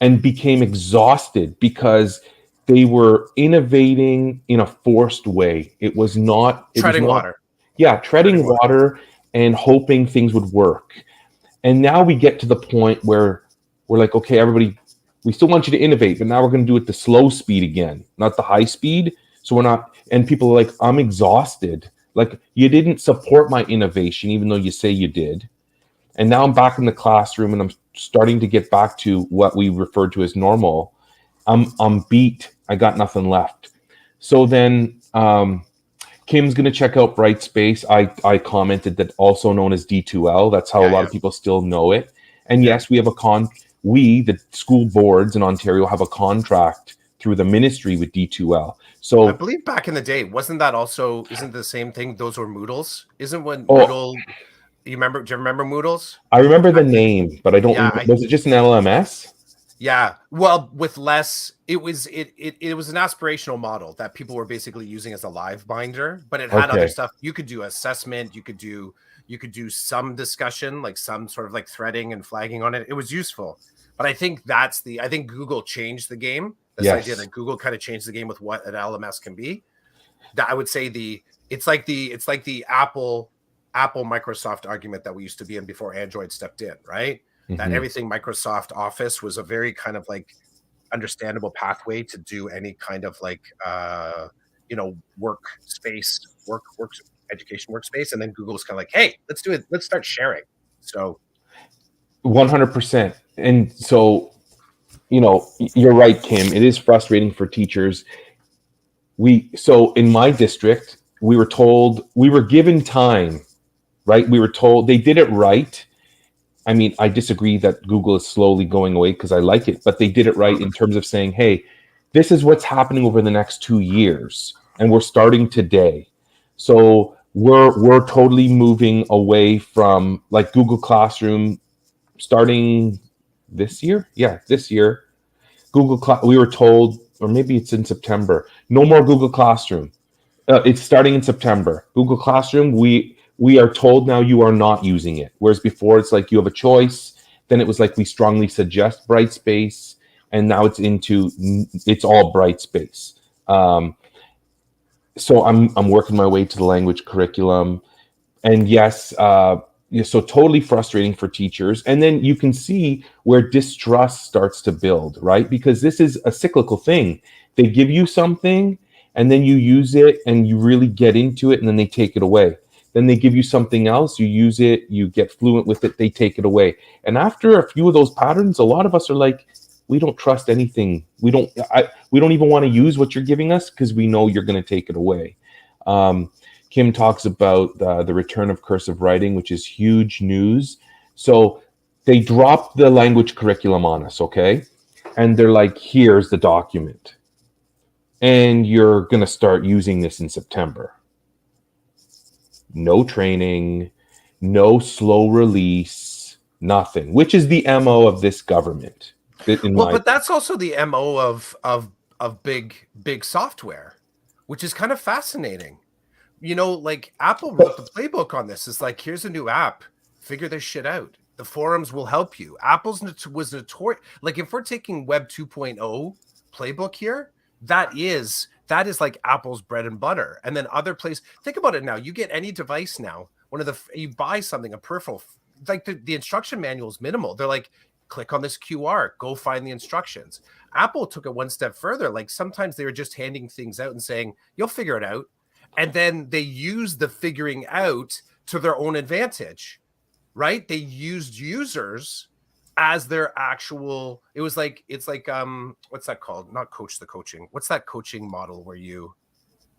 and became exhausted because they were innovating in a forced way. It was not treading water. Yeah, treading water and hoping things would work. And now we get to the point where we're like, okay, everybody, we still want you to innovate, but now we're going to do it the slow speed again, not the high speed. So we're not, and people are like, I'm exhausted. Like, you didn't support my innovation, even though you say you did. And now I'm back in the classroom and I'm starting to get back to what we refer to as normal. I'm beat. I got nothing left. So then Kim's going to check out Brightspace. I commented that, also known as D2L. That's how a lot of people still know it. And yes, we have the school boards in Ontario have a contract through the ministry with D2L. So I believe back in the day, isn't the same thing? Those were Moodles. Isn't when Moodle You remember? Do you remember Moodles? I remember the name, but I don't Yeah, remember. Was it just an LMS? yeah. Well, with less, it was an aspirational model that people were basically using as a live binder, but it had other Okay. stuff. You could do assessment, you could do some discussion, like some sort of like threading and flagging on it. It was useful. But I think I think Google changed the game. This idea Yes. that Google kind of changed the game with what an LMS can be. That I would say it's like the Apple Microsoft argument that we used to be in before Android stepped in, right? That Hmm. everything Microsoft Office was a very kind of like understandable pathway to do any kind of like workspace, work education workspace, and then Google was kind of like, hey, let's do it, let's start sharing. So 100%. And so, you're right, Kim. It is frustrating for teachers. So in my district, we were given time, right? We were told they did it right. I mean, I disagree that Google is slowly going away because I like it, but they did it right in terms of saying, hey, this is what's happening over the next 2 years, and we're starting today. So we're totally moving away from like Google Classroom starting this year. Yeah, this year. We were told, or maybe it's in September, no more Google Classroom. It's starting in September. Google Classroom, we are told now you are not using it. Whereas before it's like you have a choice. Then it was like we strongly suggest Brightspace, and now it's all Brightspace. So I'm working my way to the language curriculum, and yes, so totally frustrating for teachers. And then you can see where distrust starts to build, right? Because this is a cyclical thing. They give you something, and then you use it, and you really get into it, and then they take it away. Then they give you something else, you use it, you get fluent with it, they take it away. And after a few of those patterns, a lot of us are like, we don't trust anything. We don't even want to use what you're giving us because we know you're going to take it away. Um, Kim talks about the return of cursive writing, which is huge news. So they dropped the language curriculum on us, okay? And they're like, here's the document. And you're going to start using this in September. No training, no slow release, nothing, which is the MO of this government. but that's also the MO of big software, which is kind of fascinating. Like Apple wrote the playbook on this. It's like, here's a new app, figure this shit out. The forums will help you. Apple's was notorious. Like if we're taking Web 2.0 playbook here, that is like Apple's bread and butter. And then other places, think about it now. You get any device now, you buy something, a peripheral, like the instruction manual is minimal. They're like, click on this QR, go find the instructions. Apple took it one step further. Like sometimes they were just handing things out and saying, you'll figure it out. And then they used the figuring out to their own advantage, right? They used users as their actual, it's like what's that called? Not coach the coaching. What's that coaching model where you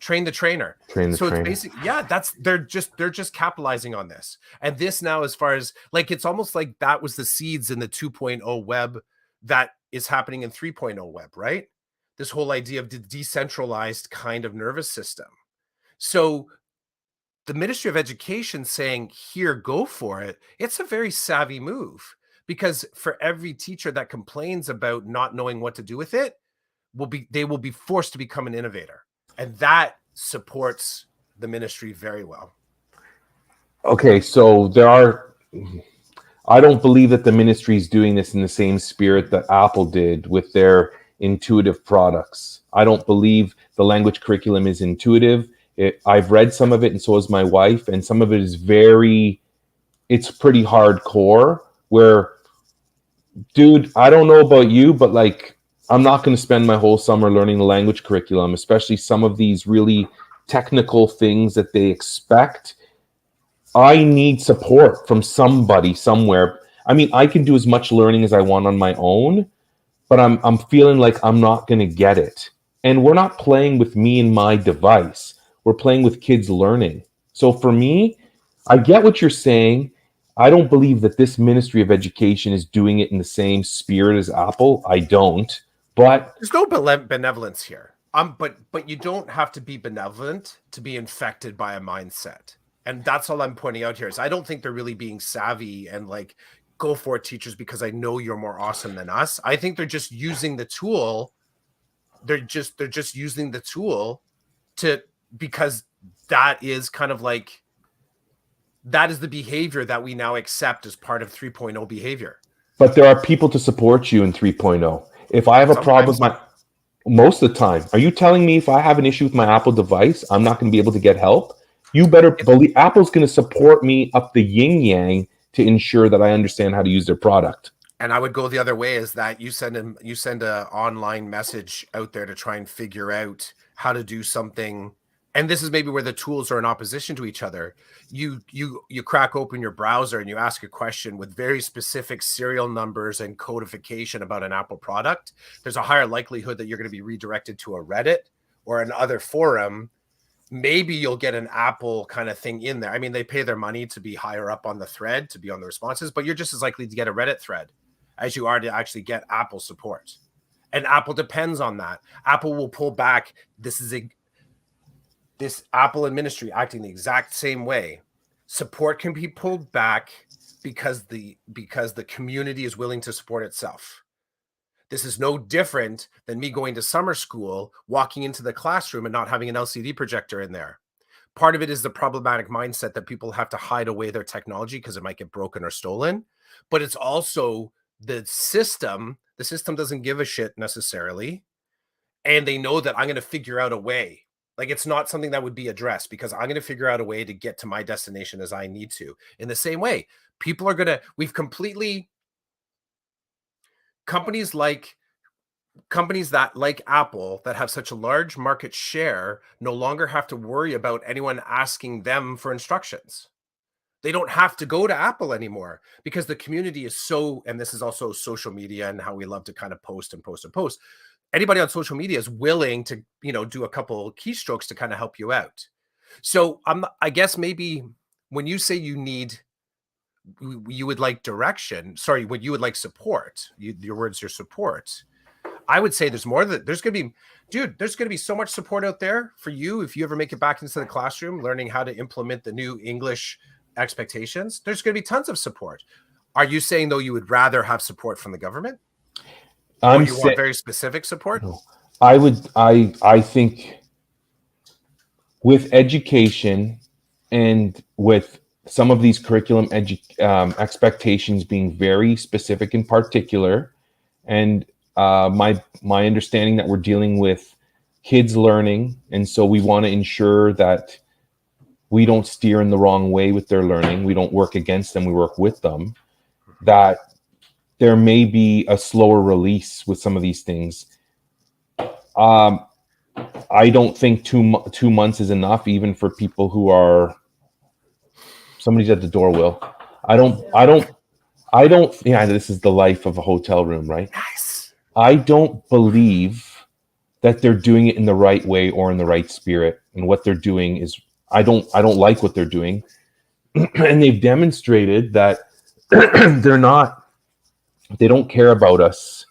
train the trainer? It's basically, yeah, they're just capitalizing on this. And this now, as far as like, it's almost like that was the seeds in the 2.0 web that is happening in 3.0 web, right? This whole idea of the decentralized kind of nervous system. So the Ministry of Education saying, here, go for it, it's a very savvy move, because for every teacher that complains about not knowing what to do with it, they will be forced to become an innovator. And that supports the ministry very well. Okay, so I don't believe that the ministry is doing this in the same spirit that Apple did with their intuitive products. I don't believe the language curriculum is intuitive. I've read some of it, and so has my wife, and some of it is it's pretty hardcore. Where, dude, I don't know about you, but like, I'm not going to spend my whole summer learning the language curriculum, especially some of these really technical things that they expect. I need support from somebody somewhere. I mean, I can do as much learning as I want on my own, but I'm feeling like I'm not going to get it. And we're not playing with me and my device. We're playing with kids learning. So for me, I get what you're saying. I don't believe that this Ministry of Education is doing it in the same spirit as Apple. I don't. But there's no benevolence here. But you don't have to be benevolent to be infected by a mindset. And that's all I'm pointing out here is I don't think they're really being savvy and like, go for it, teachers, because I know you're more awesome than us. I think they're just using the tool. They're just using the tool to, because that is kind of like, that is the behavior that we now accept as part of 3.0 behavior. But there are people to support you in 3.0. If I have a problem with my, most of the time, are you telling me if I have an issue with my Apple device, I'm not going to be able to get help? You better believe Apple's going to support me up the yin yang to ensure that I understand how to use their product. And I would go the other way, is that you send a online message out there to try and figure out how to do something. And this is maybe where the tools are in opposition to each other. You crack open your browser and you ask a question with very specific serial numbers and codification about an Apple product. There's a higher likelihood that you're going to be redirected to a Reddit or another forum. Maybe you'll get an Apple kind of thing in there. I mean, they pay their money to be higher up on the thread, to be on the responses, but you're just as likely to get a Reddit thread as you are to actually get Apple support. And Apple depends on that. Apple will pull back. This Apple and ministry acting the exact same way. Support can be pulled back because the community is willing to support itself. This is no different than me going to summer school, walking into the classroom and not having an LCD projector in there. Part of it is the problematic mindset that people have to hide away their technology because it might get broken or stolen. But it's also the system. The system doesn't give a shit necessarily. And they know that I'm going to figure out a way. Like, it's not something that would be addressed because I'm going to figure out a way to get to my destination as I need to. In the same way, people are going to, companies that like Apple that have such a large market share no longer have to worry about anyone asking them for instructions. They don't have to go to Apple anymore because the community is so, and this is also social media and how we love to kind of post. Anybody on social media is willing to, do a couple keystrokes to kind of help you out. So I guess maybe when you say you would like direction, what you would like support, your words, your support, I would say there's more that there's going to be so much support out there for you. If you ever make it back into the classroom, learning how to implement the new English expectations, there's going to be tons of support. Are you saying though, you would rather have support from the government? Or you want very specific support? No, I think with education and with some of these curriculum expectations being very specific in particular, and my understanding that we're dealing with kids learning, and so we want to ensure that we don't steer in the wrong way with their learning. We don't work against them, we work with them. That there may be a slower release with some of these things. I don't think 2 months is enough, even for people who are. Somebody's at the door, Will. I don't. Yeah, this is the life of a hotel room, right? Nice. I don't believe that they're doing it in the right way or in the right spirit. And what they're doing is, I don't like what they're doing. And they've demonstrated that they don't care about us.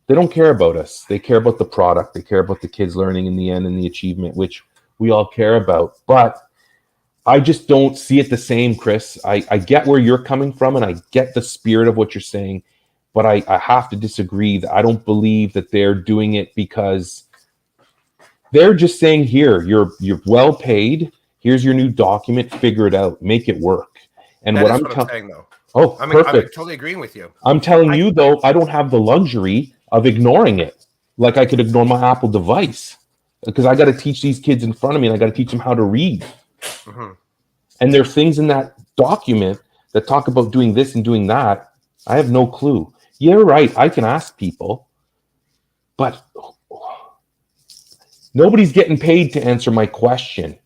They don't care about us. They care about the product. They care about the kids learning in the end and the achievement, which we all care about. But I just don't see it the same, Chris. I get where you're coming from, and I get the spirit of what you're saying, but I have to disagree. That I don't believe that they're doing it because they're just saying, here, you're well paid. Here's your new document. Figure it out. Make it work. And what I'm saying, though. Oh, I'm perfect. Totally agreeing with you. I'm telling you, though, I don't have the luxury of ignoring it. Like I could ignore my Apple device because I got to teach these kids in front of me, and I got to teach them how to read. Mm-hmm. And there are things in that document that talk about doing this and doing that. I have no clue. You're right. I can ask people, but nobody's getting paid to answer my question.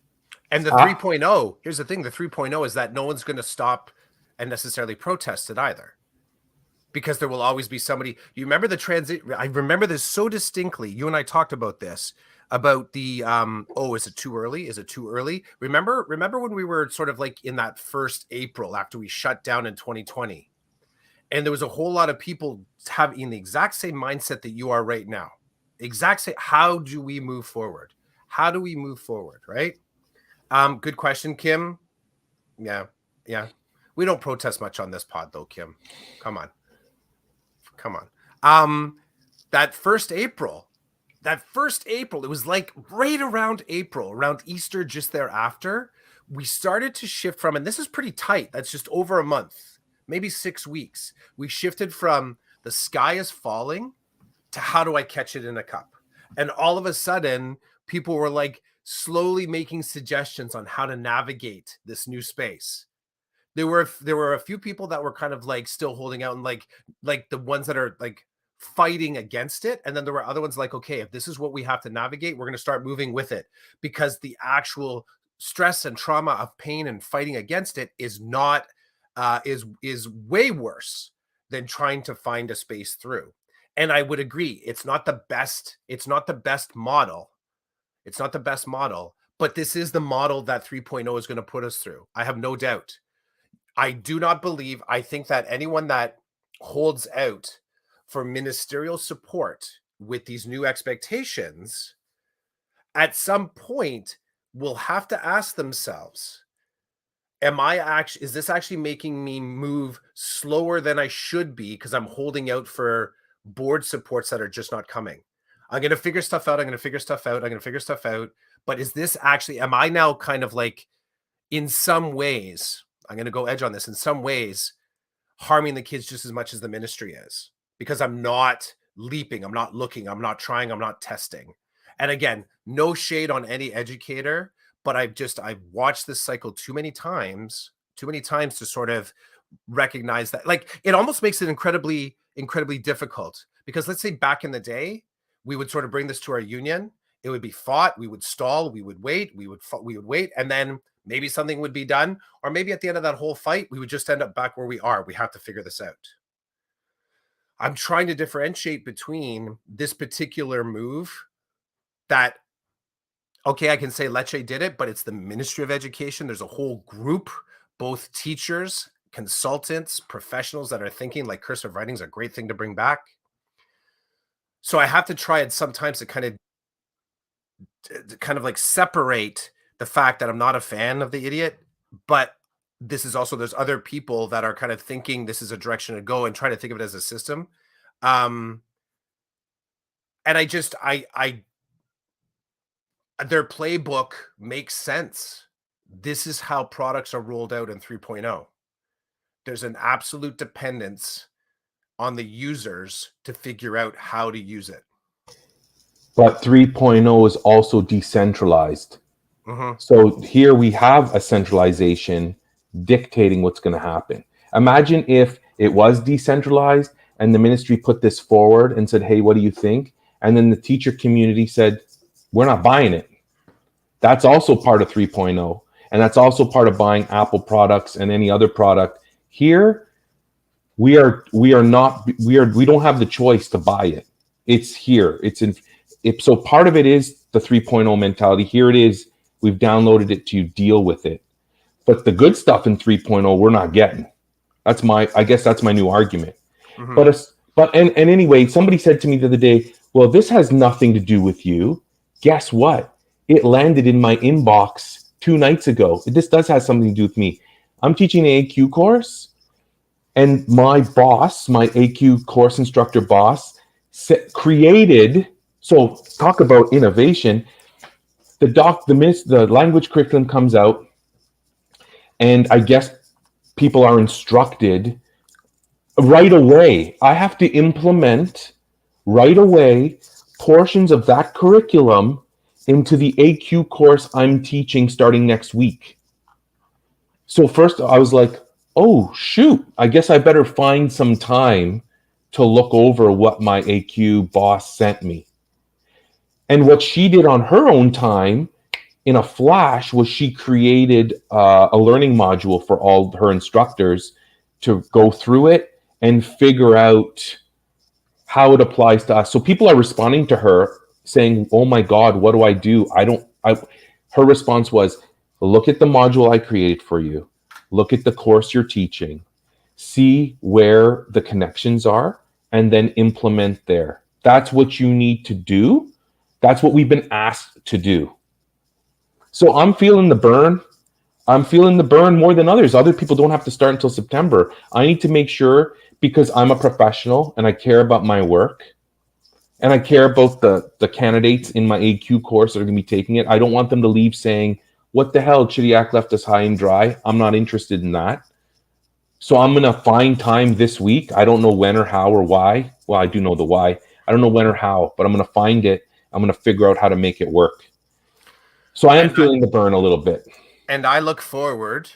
And the 3.0, here's the thing. The 3.0 is that no one's going to stop and necessarily protest it either. Because there will always be somebody. You remember the transit? I remember this so distinctly. You and I talked about this, about the is it too early? Is it too early? Remember when we were sort of like in that first April after we shut down in 2020, and there was a whole lot of people having the exact same mindset that you are right now. Exact same. How do we move forward? Right? Good question, Kim. Yeah. Yeah. We don't protest much on this pod though, Kim. Come on. Come on. That first April, it was like right around April, around Easter, just thereafter, we started to shift from, and this is pretty tight, that's just over a month, maybe 6 weeks. We shifted from the sky is falling to how do I catch it in a cup? And all of a sudden, people were like slowly making suggestions on how to navigate this new space. There were a few people that were kind of like still holding out and like the ones that are like fighting against it, and then there were other ones like, okay, if this is what we have to navigate, we're going to start moving with it, because the actual stress and trauma of pain and fighting against it is not is way worse than trying to find a space through. And I would agree, it's not the best model, but this is the model that 3.0 is going to put us through. I have no doubt. I think that anyone that holds out for ministerial support with these new expectations at some point will have to ask themselves, is this actually making me move slower than I should be because I'm holding out for board supports that are just not coming? I'm going to figure stuff out. But is this actually, am I now kind of like, in some ways, I'm going to go edge on this, in some ways, harming the kids just as much as the ministry is, because I'm not leaping, I'm not looking, I'm not trying, I'm not testing. And again, no shade on any educator, but I've watched this cycle too many times to sort of recognize that. Like, it almost makes it incredibly difficult, because let's say back in the day, we would sort of bring this to our union, it would be fought, we would stall, we would wait, and then maybe something would be done, or maybe at the end of that whole fight, we would just end up back where we are. We have to figure this out. I'm trying to differentiate between this particular move that, okay, I can say Lecce did it, but it's the Ministry of Education. There's a whole group, both teachers, consultants, professionals that are thinking like cursive writing is a great thing to bring back. So I have to try it sometimes to kind of like separate the fact that I'm not a fan of the idiot, but this is also, there's other people that are kind of thinking this is a direction to go and trying to think of it as a system. And their playbook makes sense. This is how products are rolled out in 3.0. There's an absolute dependence on the users to figure out how to use it. But 3.0 is also decentralized. Mm-hmm. So here we have a centralization dictating what's going to happen. Imagine if it was decentralized and the ministry put this forward and said, hey, what do you think? And then the teacher community said, we're not buying it. That's also part of 3.0. And that's also part of buying Apple products and any other product. Here, we don't have the choice to buy it. It's here. So part of it is the 3.0 mentality. Here it is. We've downloaded it to deal with it. But the good stuff in 3.0, we're not getting. I guess that's my new argument. Mm-hmm. But anyway, somebody said to me the other day, well, this has nothing to do with you. Guess what? It landed in my inbox 2 nights ago. This does have something to do with me. I'm teaching an AQ course, and my boss, my AQ course instructor boss, created. So talk about innovation. The language curriculum comes out, and I guess people are instructed right away. I have to implement right away portions of that curriculum into the AQ course I'm teaching starting next week. So first I was like, oh, shoot, I guess I better find some time to look over what my AQ boss sent me. And what she did on her own time in a flash was she created a learning module for all her instructors to go through it and figure out how it applies to us. So people are responding to her saying, oh my God, what do I do? Her response was, look at the module I created for you. Look at the course you're teaching. See where the connections are and then implement there. That's what you need to do. That's what we've been asked to do. So I'm feeling the burn. I'm feeling the burn more than others. Other people don't have to start until September. I need to make sure, because I'm a professional and I care about my work and I care about the candidates in my AQ course that are going to be taking it. I don't want them to leave saying, what the hell, Chidiac left us high and dry. I'm not interested in that. So I'm going to find time this week. I don't know when or how or why. Well, I do know the why. I don't know when or how, but I'm going to find it. I'm going to figure out how to make it work. So I am feeling the burn a little bit. And I look forward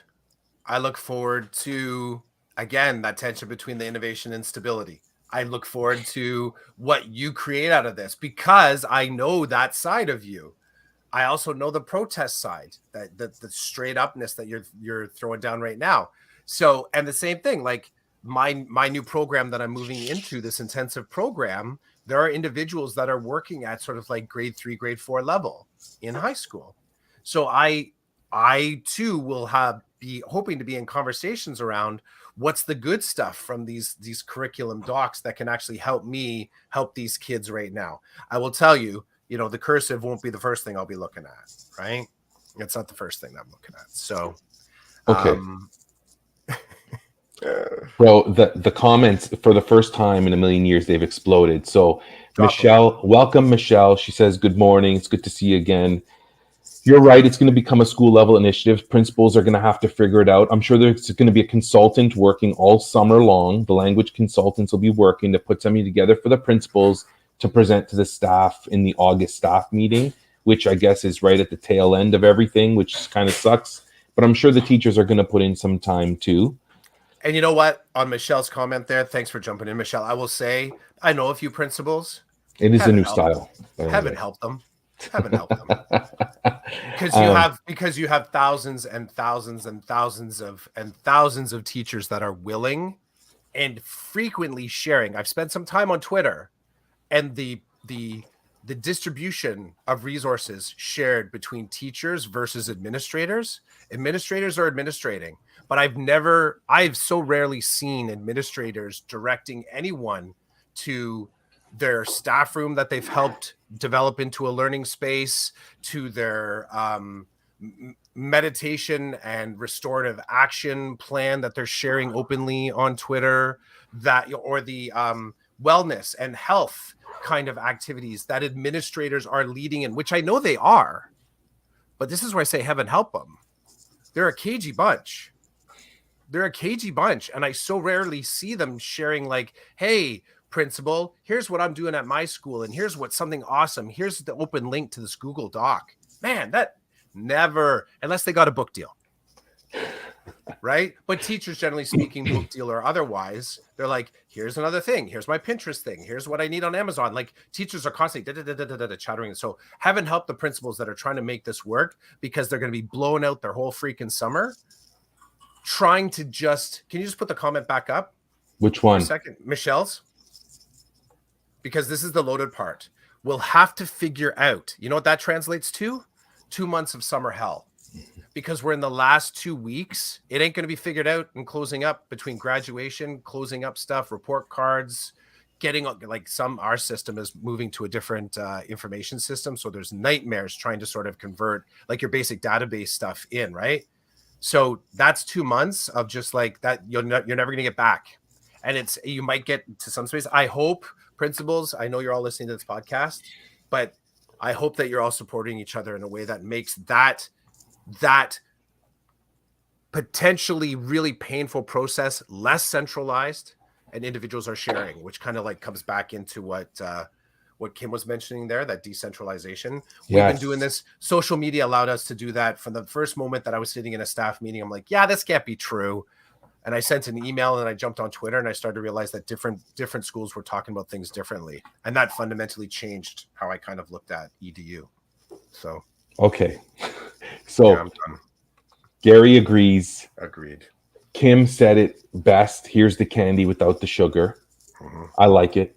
to, again, that tension between the innovation and stability. I look forward to what you create out of this, because I know that side of you. I also know the protest side, that the straight upness that you're throwing down right now. So, and the same thing, like my new program that I'm moving into, this intensive program, there are individuals that are working at sort of like grade 3, grade 4 level in high school. So I too will be hoping to be in conversations around what's the good stuff from these curriculum docs that can actually help me help these kids right now. I will tell you, the cursive won't be the first thing I'll be looking at, right? It's not the first thing I'm looking at. So, okay. Bro, the comments, for the first time in a million years, they've exploded. So Michelle, welcome, Michelle. She says, good morning. It's good to see you again. You're right. It's going to become a school level initiative. Principals are going to have to figure it out. I'm sure there's going to be a consultant working all summer long. The language consultants will be working to put something together for the principals to present to the staff in the August staff meeting, which I guess is right at the tail end of everything, which kind of sucks. But I'm sure the teachers are going to put in some time too. And you know what? On Michelle's comment there, thanks for jumping in, Michelle. I will say, I know a few principals. It is a new style. Heaven help them. Heaven help them. Because you have thousands and thousands and thousands of teachers that are willing and frequently sharing. I've spent some time on Twitter, and the distribution of resources shared between teachers versus administrators. Administrators are administrating, but I've so rarely seen administrators directing anyone to their staff room that they've helped develop into a learning space, to their meditation and restorative action plan that they're sharing openly on Twitter, or the wellness and health kind of activities that administrators are leading in, which I know they are. But this is where I say heaven help them. They're a cagey bunch. And I so rarely see them sharing like, hey, principal, here's what I'm doing at my school, and here's what's something awesome. Here's the open link to this Google Doc. Man, that never, unless they got a book deal. Right? But teachers, generally speaking, book deal or otherwise, they're like, here's another thing. Here's my Pinterest thing. Here's what I need on Amazon. Like, teachers are constantly chattering. So heaven help the principals that are trying to make this work, because they're going to be blowing out their whole freaking summer trying to can you just put the comment back up? Which one? For a second. Michelle's. Because this is the loaded part. We'll have to figure out, you know what that translates to? 2 months of summer hell. Because we're in the last 2 weeks. It ain't going to be figured out and closing up between graduation, closing up stuff, report cards, getting like our system is moving to a different information system. So there's nightmares trying to sort of convert like your basic database stuff in, right? So that's 2 months of just like that. You're never going to get back. And you might get to some space. I hope, principals, I know you're all listening to this podcast, but I hope that you're all supporting each other in a way that makes that potentially really painful process less centralized, and individuals are sharing, which kind of like comes back into what Kim was mentioning there, that decentralization. We've been doing this. Social media allowed us to do that from the first moment that I was sitting in a staff meeting. I'm like, yeah, this can't be true. And I sent an email, and I jumped on Twitter, and I started to realize that different schools were talking about things differently. And that fundamentally changed how I kind of looked at EDU. So. Okay. So I'm done. Gary agrees. Agreed. Kim said it best. Here's the candy without the sugar. Mm-hmm. I like it.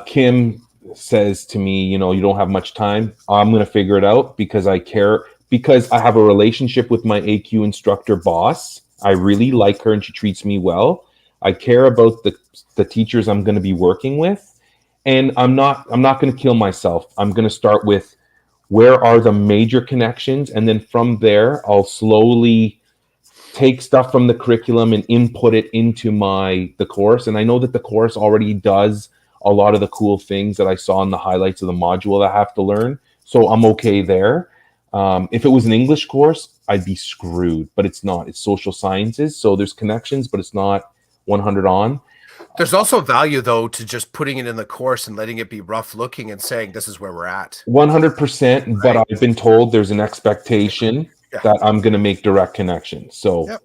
Kim says to me, you don't have much time. I'm going to figure it out because I care, because I have a relationship with my AQ instructor boss. I really like her and she treats me well. I care about the teachers I'm going to be working with, and I'm not going to kill myself. I'm going to start with, where are the major connections, and then from there I'll slowly take stuff from the curriculum and input it into the course. And I know that the course already does a lot of the cool things that I saw in the highlights of the module that I have to learn, so I'm okay there. If it was an English course, I'd be screwed, but it's not. It's social sciences, so there's connections, but it's not 100 on. There's also value, though, to just putting it in the course and letting it be rough looking and saying, this is where we're at. 100%, but Right? I've been told there's an expectation Yeah. that I'm going to make direct connections. So Yep.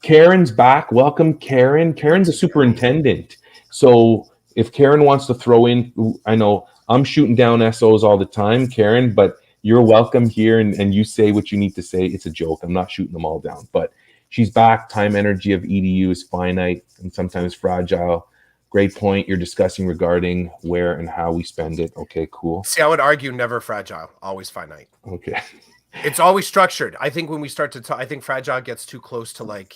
Karen's back. Welcome, Karen. Karen's a superintendent. So if Karen wants to throw in, I know I'm shooting down SOs all the time, Karen, but you're welcome here, and you say what you need to say. It's a joke. I'm not shooting them all down, but she's back. Time energy of EDU is finite and sometimes fragile. Great point you're discussing regarding where and how we spend it. Okay, cool. See, I would argue never fragile, always finite. Okay. It's always structured. I think when we start to talk, I think fragile gets too close to like,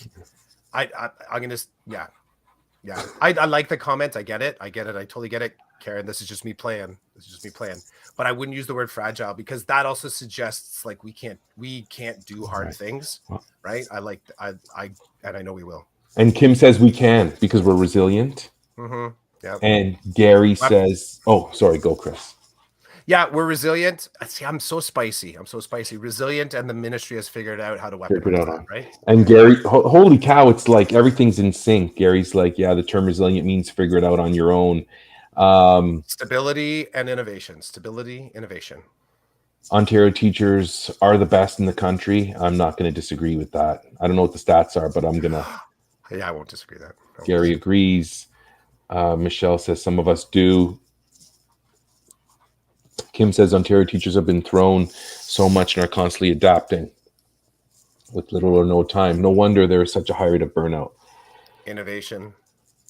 I'm gonna, yeah. I like the comment. I get it. I totally get it, Karen. This is just me playing. But I wouldn't use the word fragile, because that also suggests like we can't do hard things, right? And I know we will. And Kim says we can because we're resilient. Mm-hmm. Yeah. And Gary says, "Oh, sorry, go, Chris." Yeah, we're resilient. See, I'm so spicy. Resilient, and the ministry has figured out how to weaponize that, right? And Gary, holy cow, it's like everything's in sync. Gary's like, yeah, the term resilient means figure it out on your own. Stability and innovation. Ontario teachers are the best in the country. I'm not going to disagree with that. I don't know what the stats are, but I'm going to. Yeah, I won't disagree with that. Gary agrees. Michelle says some of us do. Kim says Ontario teachers have been thrown so much and are constantly adapting with little or no time. No wonder there is such a high rate of burnout. Innovation,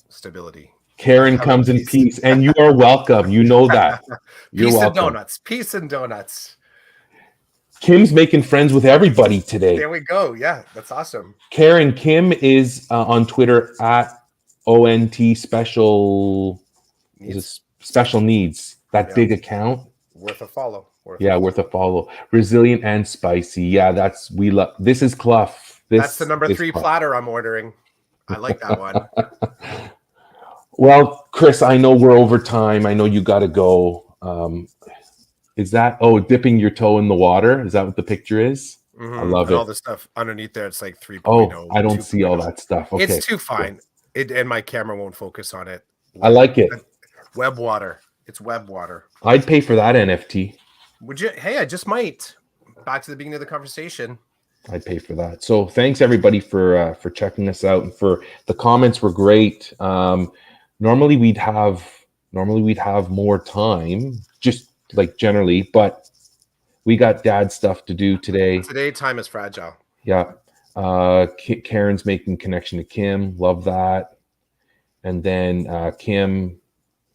stability. Karen comes in peace, and you are welcome. You know that. You're welcome. Peace and donuts. Kim's making friends with everybody today. There we go. Yeah, that's awesome. Karen, Kim is on Twitter at ONT special needs. That big account. Worth a follow. Worth a follow. Resilient and spicy. Yeah, we love. This is Clough. That's the number 3 platter I'm ordering. I like that one. Well, Chris, I know we're over time. I know you got to go. Is that dipping your toe in the water? Is that what the picture is? Mm-hmm. I love and it. all the stuff underneath there, it's like 3.0. Oh, I don't see all that stuff. Okay, it's too fine. And my camera won't focus on it. I like it. Web water. It's web water. I'd pay for that NFT. Would you? Hey, I just might. Back to the beginning of the conversation. I'd pay for that. So thanks everybody for checking us out, and for the comments were great. Normally we'd have more time, just like generally, but we got dad stuff to do today. Today time is fragile. Yeah. Karen's making connection to Kim. Love that. And then Kim,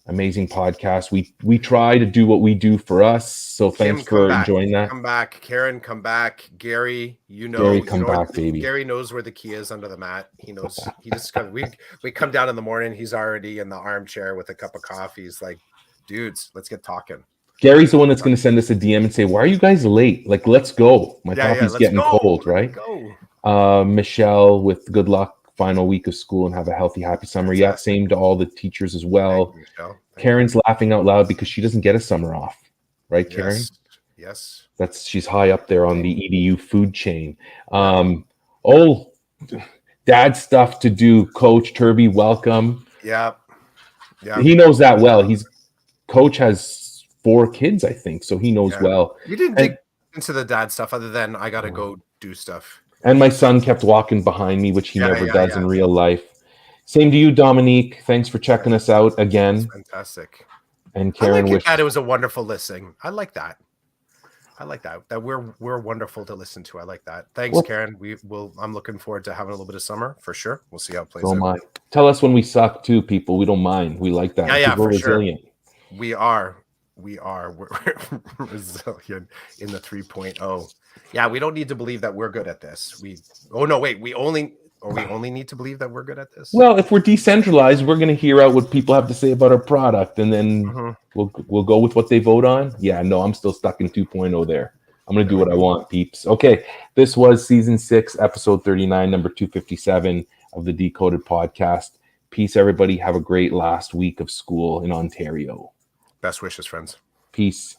amazing podcast. We try to do what we do for us. So thanks for enjoying that. Come back, Karen. Come back, Gary. Gary, come back, baby. Gary knows where the key is under the mat. He knows. He just we come down in the morning. He's already in the armchair with a cup of coffee. He's like, dudes, let's get talking. Gary's the one that's going to send us a DM and say, "Why are you guys late? Like, let's go. My coffee's getting cold, right?" Michelle, with good luck. Final week of school and have a healthy, happy summer. Yeah, same to all the teachers as well. Karen's laughing out loud because she doesn't get a summer off, right, Karen? Yes. She's high up there on the EDU food chain. Dad stuff to do. Coach Turby, welcome. Yeah. He knows that well. Coach has 4 kids, I think, so he knows well. You didn't dig into the dad stuff other than I got to go do stuff. And my son kept walking behind me, which he never does in real life. Same to you, Dominique. Thanks for checking us out again. That's fantastic. And Karen, it was a wonderful listening. I like that. That we're wonderful to listen to. I like that. Thanks, Karen. I'm looking forward to having a little bit of summer for sure. We'll see how it plays out. Tell us when we suck too, people. We don't mind. We like that. Yeah, we're resilient. Sure. We are. We're resilient in the 3.0. Yeah, we don't need to believe that we're good at this. Or we only need to believe that we're good at this? Well, if we're decentralized, we're going to hear out what people have to say about our product, and then we'll go with what they vote on. Yeah, no, I'm still stuck in 2.0 there. I'm going to do what I want, peeps. Okay, this was season 6, episode 39, number 257 of the Decoded Podcast. Peace, everybody. Have a great last week of school in Ontario. Best wishes, friends. Peace.